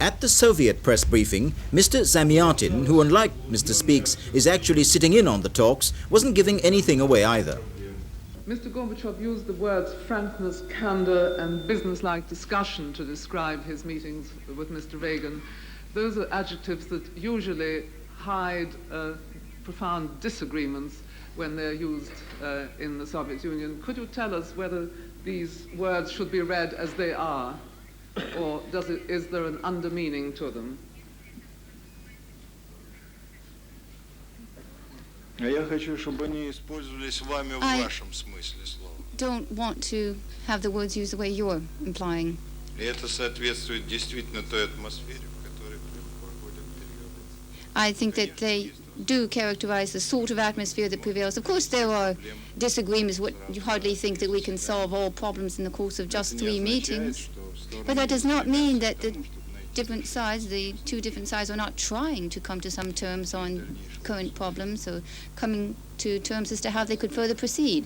At the Soviet press briefing, Mr. Zamyatin, who unlike Mr. Speaks is actually sitting in on the talks, wasn't giving anything away either. Mr. Gorbachev used the words frankness, candor, and businesslike discussion to describe his meetings with Mr. Reagan. Those are adjectives that usually hide profound disagreements when they're used in the Soviet Union. Could you tell us whether these words should be read as they are, or is there an under-meaning to them? I don't want to have the words used the way you're implying. I think that they do characterize the sort of atmosphere that prevails. Of course, there are disagreements. You hardly think that we can solve all problems in the course of just 3 meetings. But that does not mean that the two different sides are not trying to come to some terms on current problems or coming to terms as to how they could further proceed.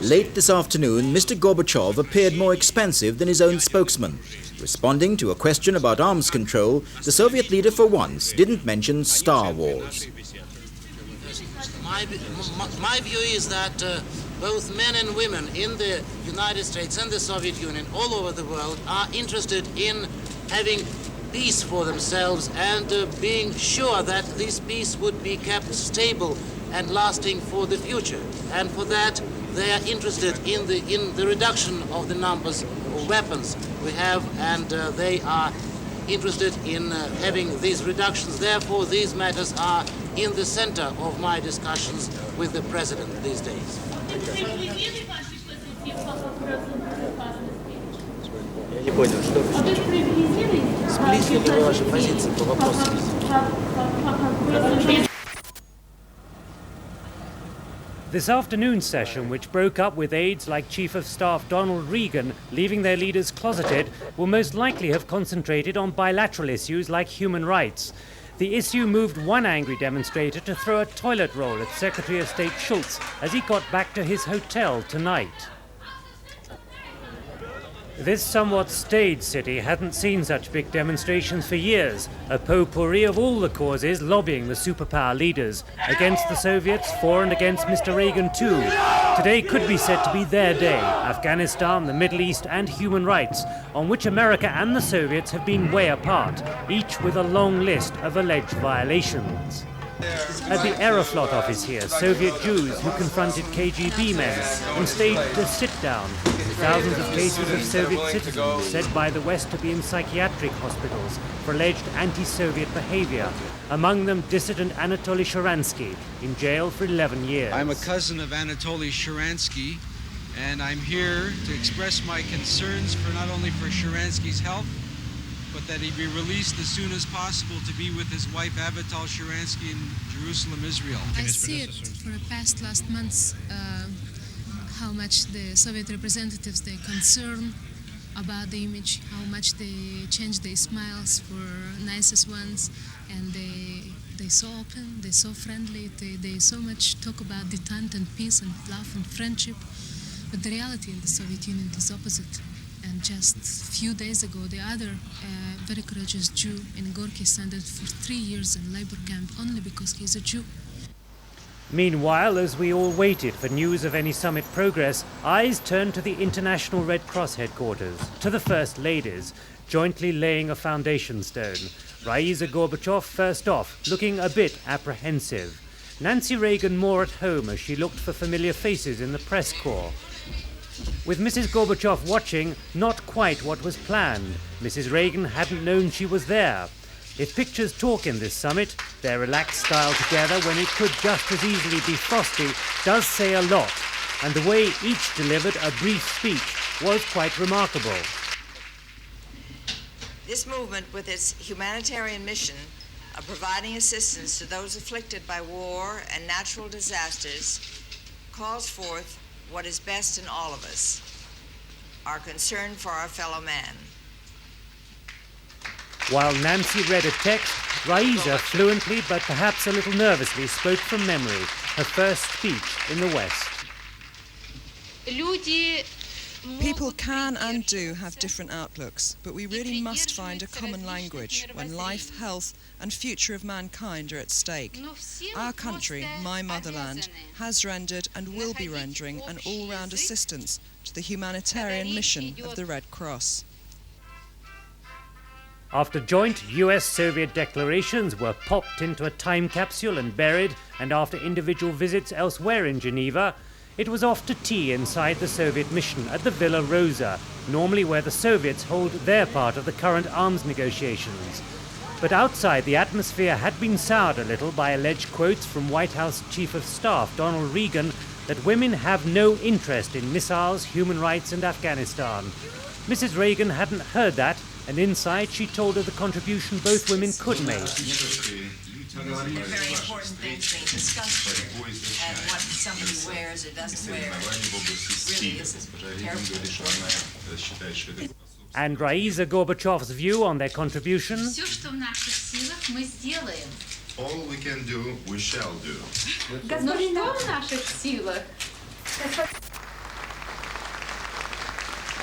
Late this afternoon, Mr. Gorbachev appeared more expansive than his own spokesman. Responding to a question about arms control, the Soviet leader for once didn't mention Star Wars. My view is that both men and women in the United States and the Soviet Union all over the world are interested in having peace for themselves and being sure that this peace would be kept stable and lasting for the future. And for that, they are interested in the reduction of the numbers of weapons we have, and they are interested in having these reductions. Therefore, these matters are in the center of my discussions with the President these days. This afternoon's session, which broke up with aides like Chief of Staff Ronald Reagan leaving their leaders closeted, will most likely have concentrated on bilateral issues like human rights. The issue moved one angry demonstrator to throw a toilet roll at Secretary of State Shultz as he got back to his hotel tonight. This somewhat staid city hadn't seen such big demonstrations for years, a potpourri of all the causes lobbying the superpower leaders, against the Soviets, for and against Mr. Reagan too. Today could be said to be their day, Afghanistan, the Middle East and human rights, on which America and the Soviets have been way apart, each with a long list of alleged violations. At the Aeroflot office here, Soviet Jews who confronted KGB men and staged a sit-down. Thousands of cases of Soviet citizens said by the West to be in psychiatric hospitals for alleged anti-Soviet behavior. Among them, dissident Anatoly Sharansky, in jail for 11 years. I'm a cousin of Anatoly Sharansky, and I'm here to express my concerns for not only for Sharansky's health, but that he be released as soon as possible to be with his wife Avital Sharansky in Jerusalem, Israel. I see it for the past last months, how much the Soviet representatives, they concern about the image, how much they change their smiles for nicest ones, and they so open, they so friendly, they so much talk about detente and peace and love and friendship, but the reality in the Soviet Union is opposite. And just a few days ago, the other very courageous Jew in Gorky ended for 3 years in labor camp only because he's a Jew. Meanwhile, as we all waited for news of any summit progress, eyes turned to the International Red Cross headquarters, to the First Ladies, jointly laying a foundation stone. Raisa Gorbachev first off, looking a bit apprehensive. Nancy Reagan more at home as she looked for familiar faces in the press corps. With Mrs. Gorbachev watching, not quite what was planned. Mrs. Reagan hadn't known she was there. If pictures talk in this summit, their relaxed style together when it could just as easily be frosty does say a lot, and the way each delivered a brief speech was quite remarkable. This movement, with its humanitarian mission of providing assistance to those afflicted by war and natural disasters, calls forth what is best in all of us, our concern for our fellow man. While Nancy read a text, Raisa fluently but perhaps a little nervously spoke from memory, her first speech in the West. People can and do have different outlooks, but we really must find a common language when life, health and future of mankind are at stake. Our country, my motherland, has rendered and will be rendering an all-round assistance to the humanitarian mission of the Red Cross. After joint US-Soviet declarations were popped into a time capsule and buried, and after individual visits elsewhere in Geneva, it was off to tea inside the Soviet mission at the Villa Rosa, normally where the Soviets hold their part of the current arms negotiations. But outside, the atmosphere had been soured a little by alleged quotes from White House Chief of Staff Ronald Reagan that women have no interest in missiles, human rights and Afghanistan. Mrs. Reagan hadn't heard that, and inside she told her the contribution both women could make. Very important things being discussed here, and what somebody wears or doesn't wear really isn't terrible. And Raisa Gorbachev's view on their contribution? All we can do, we shall do.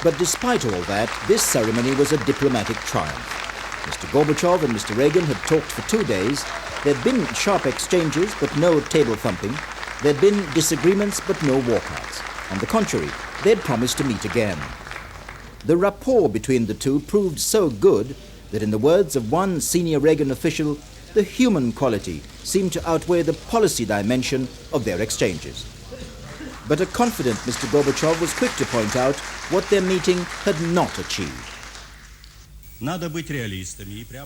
But despite all that, this ceremony was a diplomatic triumph. Mr. Gorbachev and Mr. Reagan had talked for 2 days. There'd been sharp exchanges, but no table thumping. There'd been disagreements, but no walkouts. On the contrary, they'd promised to meet again. The rapport between the two proved so good that, in the words of one senior Reagan official, the human quality seemed to outweigh the policy dimension of their exchanges. But a confident Mr. Gorbachev was quick to point out what their meeting had not achieved.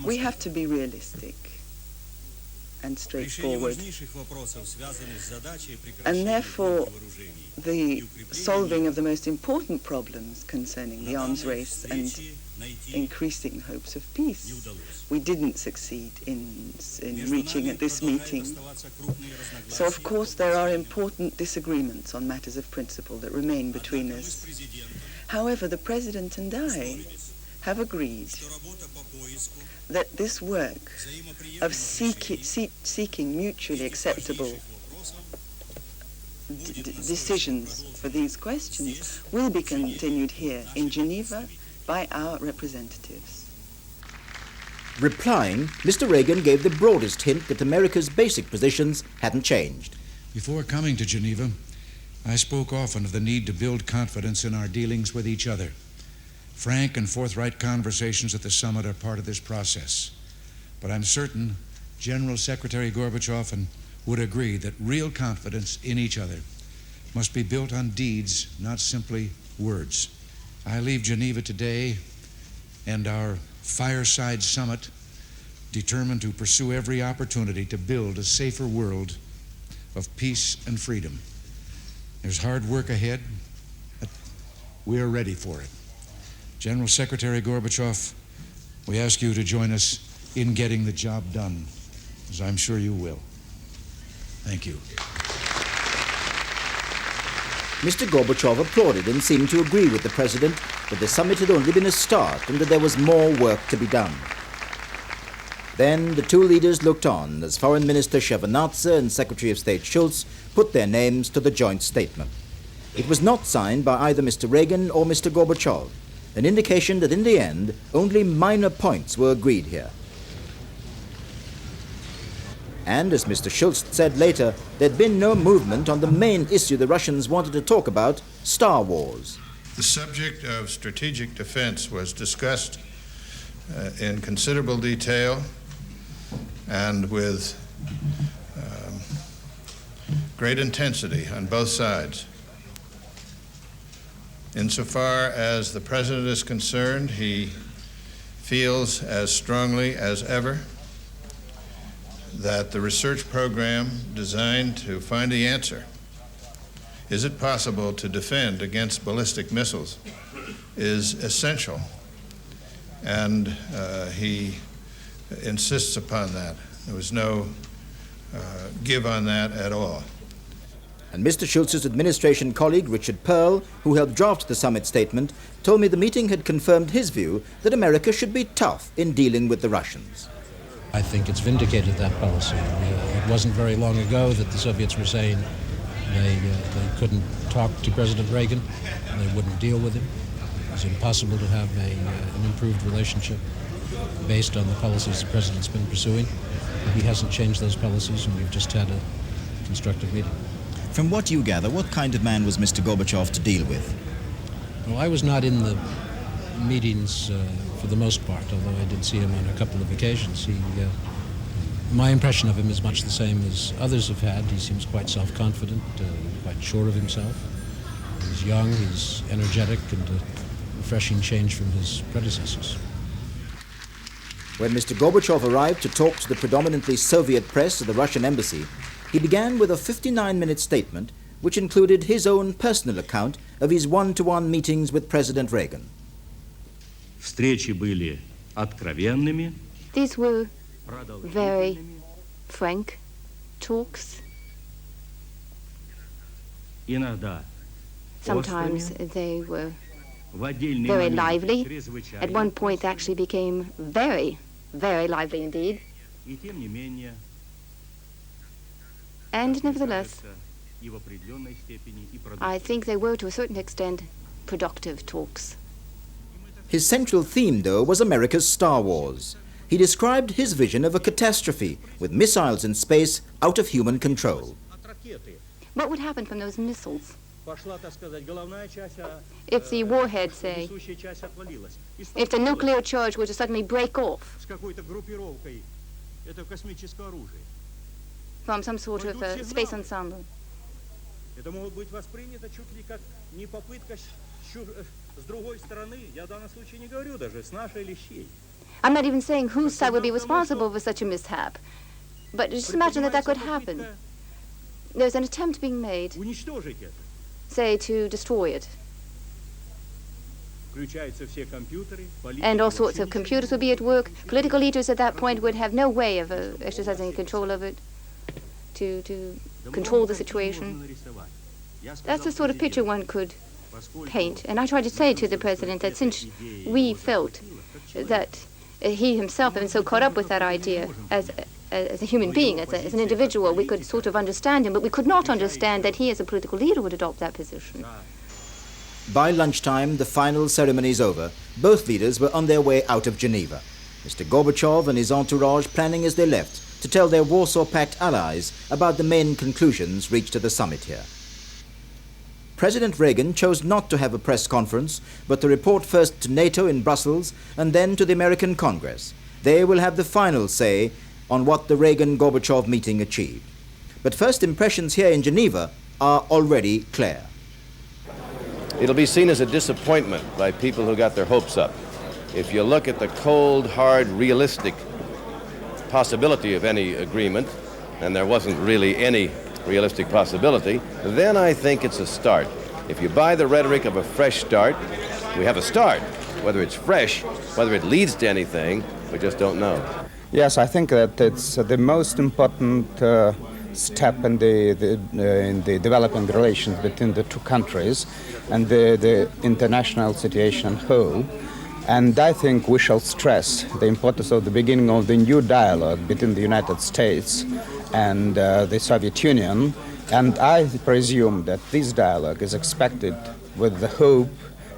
We have to be realistic and straightforward. And therefore, the solving of the most important problems concerning the arms race and increasing hopes of peace, we didn't succeed in reaching at this meeting. So, of course, there are important disagreements on matters of principle that remain between us. However, the President and I have agreed that this work of seeking mutually acceptable decisions for these questions will be continued here in Geneva by our representatives. Replying, Mr. Reagan gave the broadest hint that America's basic positions hadn't changed. Before coming to Geneva, I spoke often of the need to build confidence in our dealings with each other. Frank and forthright conversations at the summit are part of this process. But I'm certain General Secretary Gorbachev would agree that real confidence in each other must be built on deeds, not simply words. I leave Geneva today and our fireside summit determined to pursue every opportunity to build a safer world of peace and freedom. There's hard work ahead, but we are ready for it. General Secretary Gorbachev, We ask you to join us in getting the job done, as I'm sure you will. Thank you. Mr. Gorbachev applauded and seemed to agree with the president that the summit had only been a start and that there was more work to be done. Then the two leaders looked on as Foreign Minister Shevardnadze and Secretary of State Shultz put their names to the joint statement. It was not signed by either Mr. Reagan or Mr. Gorbachev, an indication that in the end only minor points were agreed here. And as Mr. Shultz said later, there'd been no movement on the main issue the Russians wanted to talk about, Star Wars. The subject of strategic defense was discussed in considerable detail and with great intensity on both sides. Insofar as the President is concerned, he feels as strongly as ever that the research program designed to find the answer, is it possible to defend against ballistic missiles, is essential. And he insists upon that. There was no give on that at all. And Mr. Schultz's administration colleague, Richard Pearl, who helped draft the summit statement, told me the meeting had confirmed his view that America should be tough in dealing with the Russians. I think it's vindicated that policy. It wasn't very long ago that the Soviets were saying they couldn't talk to President Reagan, and they wouldn't deal with him. It was impossible to have an improved relationship based on the policies the President's been pursuing. He hasn't changed those policies, and we've just had a constructive meeting. From what you gather, what kind of man was Mr. Gorbachev to deal with? Well, I was not in the meetings for the most part, although I did see him on a couple of occasions. My impression of him is much the same as others have had. He seems quite self-confident, quite sure of himself. He's young, he's energetic, and a refreshing change from his predecessors. When Mr. Gorbachev arrived to talk to the predominantly Soviet press at the Russian embassy, he began with a 59-minute statement which included his own personal account of his one-to-one meetings with President Reagan. These were very frank talks. Sometimes they were very lively. At one point, they actually became very, very lively indeed. And nevertheless, I think they were, to a certain extent, productive talks. His central theme, though, was America's Star Wars. He described his vision of a catastrophe with missiles in space out of human control. What would happen from those missiles? If the warhead, say, if the nuclear charge were to suddenly break off from some sort of a space ensemble, I'm not even saying whose side would be responsible for such a mishap, but just imagine that could happen. There's an attempt being made, say, to destroy it. And all sorts of computers would be at work. Political leaders at that point would have no way of exercising control of it, to control the situation. That's the sort of picture one could paint. And I tried to say to the President that since we felt that he himself had been so caught up with that idea as a human being, as an individual, we could sort of understand him, but we could not understand that he as a political leader would adopt that position. By lunchtime, the final ceremonies over, both leaders were on their way out of Geneva. Mr. Gorbachev and his entourage planning as they left to tell their Warsaw Pact allies about the main conclusions reached at the summit here. President Reagan chose not to have a press conference, but to report first to NATO in Brussels and then to the American Congress. They will have the final say on what the Reagan-Gorbachev meeting achieved. But first impressions here in Geneva are already clear. It'll be seen as a disappointment by people who got their hopes up. If you look at the cold, hard, realistic possibility of any agreement, and there wasn't really any realistic possibility, then I think it's a start. If you buy the rhetoric of a fresh start, we have a start. Whether it's fresh, whether it leads to anything, we just don't know. Yes, I think that it's the most important step in the developing relations between the two countries and the international situation whole. And I think we shall stress the importance of the beginning of the new dialogue between the United States and the Soviet Union. And I presume that this dialogue is expected with the hope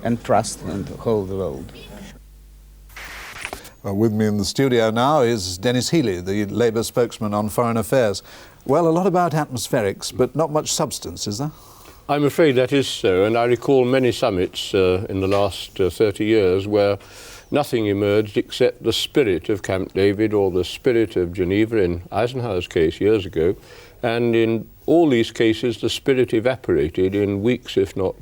and trust in the whole world. Well, with me in the studio now is Denis Healey, the Labour spokesman on foreign affairs. Well, a lot about atmospherics, but not much substance, is there? I'm afraid that is so, and I recall many summits in the last 30 years where nothing emerged except the spirit of Camp David or the spirit of Geneva in Eisenhower's case years ago, and in all these cases the spirit evaporated in weeks, if not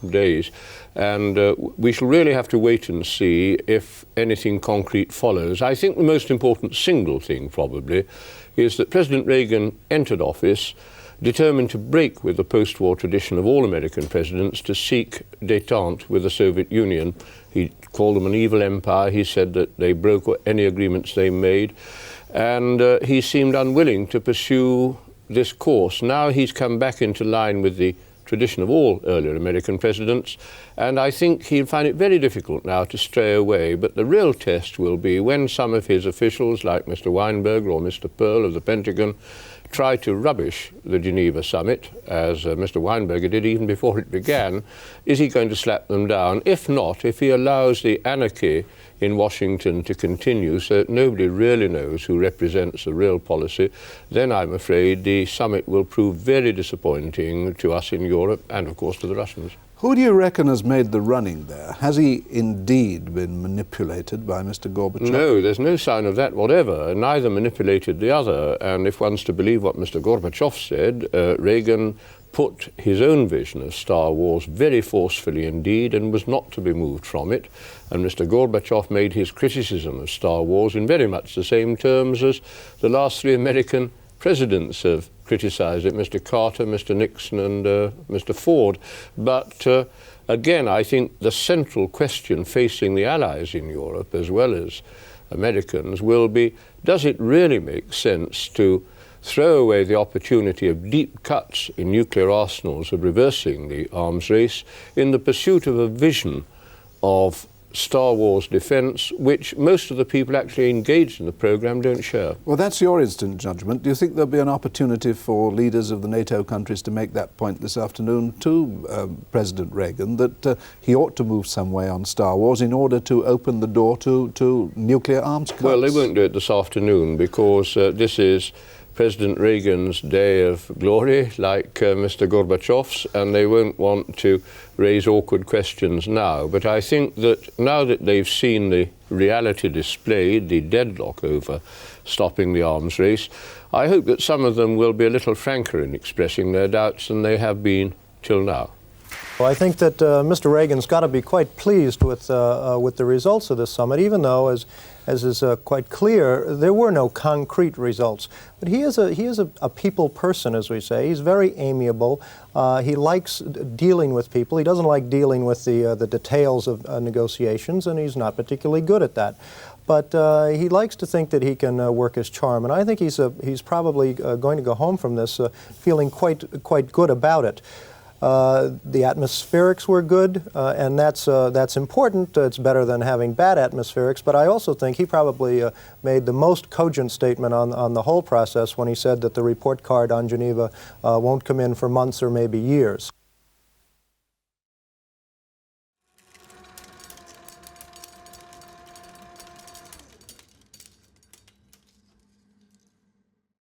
days. And we shall really have to wait and see if anything concrete follows. I think the most important single thing probably is that President Reagan entered office determined to break with the post-war tradition of all American presidents to seek détente with the Soviet Union. He called them an evil empire. He said that they broke any agreements they made. And he seemed unwilling to pursue this course. Now he's come back into line with the tradition of all earlier American presidents, and I think he'll find it very difficult now to stray away. But the real test will be when some of his officials, like Mr. Weinberger or Mr. Pearl of the Pentagon, try to rubbish the Geneva Summit, as Mr. Weinberger did even before it began. Is he going to slap them down? If not, if he allows the anarchy in Washington to continue so that nobody really knows who represents the real policy, then I'm afraid the summit will prove very disappointing to us in Europe and, of course, to the Russians. Who do you reckon has made the running there? Has he indeed been manipulated by Mr. Gorbachev? No, there's no sign of that whatever. Neither manipulated the other. And if one's to believe what Mr. Gorbachev said, Reagan put his own vision of Star Wars very forcefully indeed and was not to be moved from it. And Mr. Gorbachev made his criticism of Star Wars in very much the same terms as the last three American presidents have criticised it, Mr. Carter, Mr. Nixon and Mr. Ford. But again, I think the central question facing the Allies in Europe as well as Americans will be, does it really make sense to throw away the opportunity of deep cuts in nuclear arsenals, of reversing the arms race, in the pursuit of a vision of Star Wars defence, which most of the people actually engaged in the programme don't share? Well, that's your instant judgment. Do you think there'll be an opportunity for leaders of the NATO countries to make that point this afternoon to President Reagan, that he ought to move some way on Star Wars in order to open the door to nuclear arms cuts? Well, they won't do it this afternoon because this is President Reagan's day of glory, like Mr. Gorbachev's, and they won't want to raise awkward questions now. But I think that now that they've seen the reality displayed, the deadlock over stopping the arms race, I hope that some of them will be a little franker in expressing their doubts than they have been till now. Well, I think that Mr. Reagan's got to be quite pleased with the results of this summit, even though, as is quite clear, there were no concrete results. But he is a people person, as we say. He's very amiable. He likes dealing with people. He doesn't like dealing with the details of negotiations, and he's not particularly good at that. But he likes to think that he can work his charm, and I think he's probably going to go home from this feeling quite good about it. The atmospherics were good, and that's important. It's better than having bad atmospherics, but I also think he probably made the most cogent statement on the whole process when he said that the report card on Geneva won't come in for months or maybe years.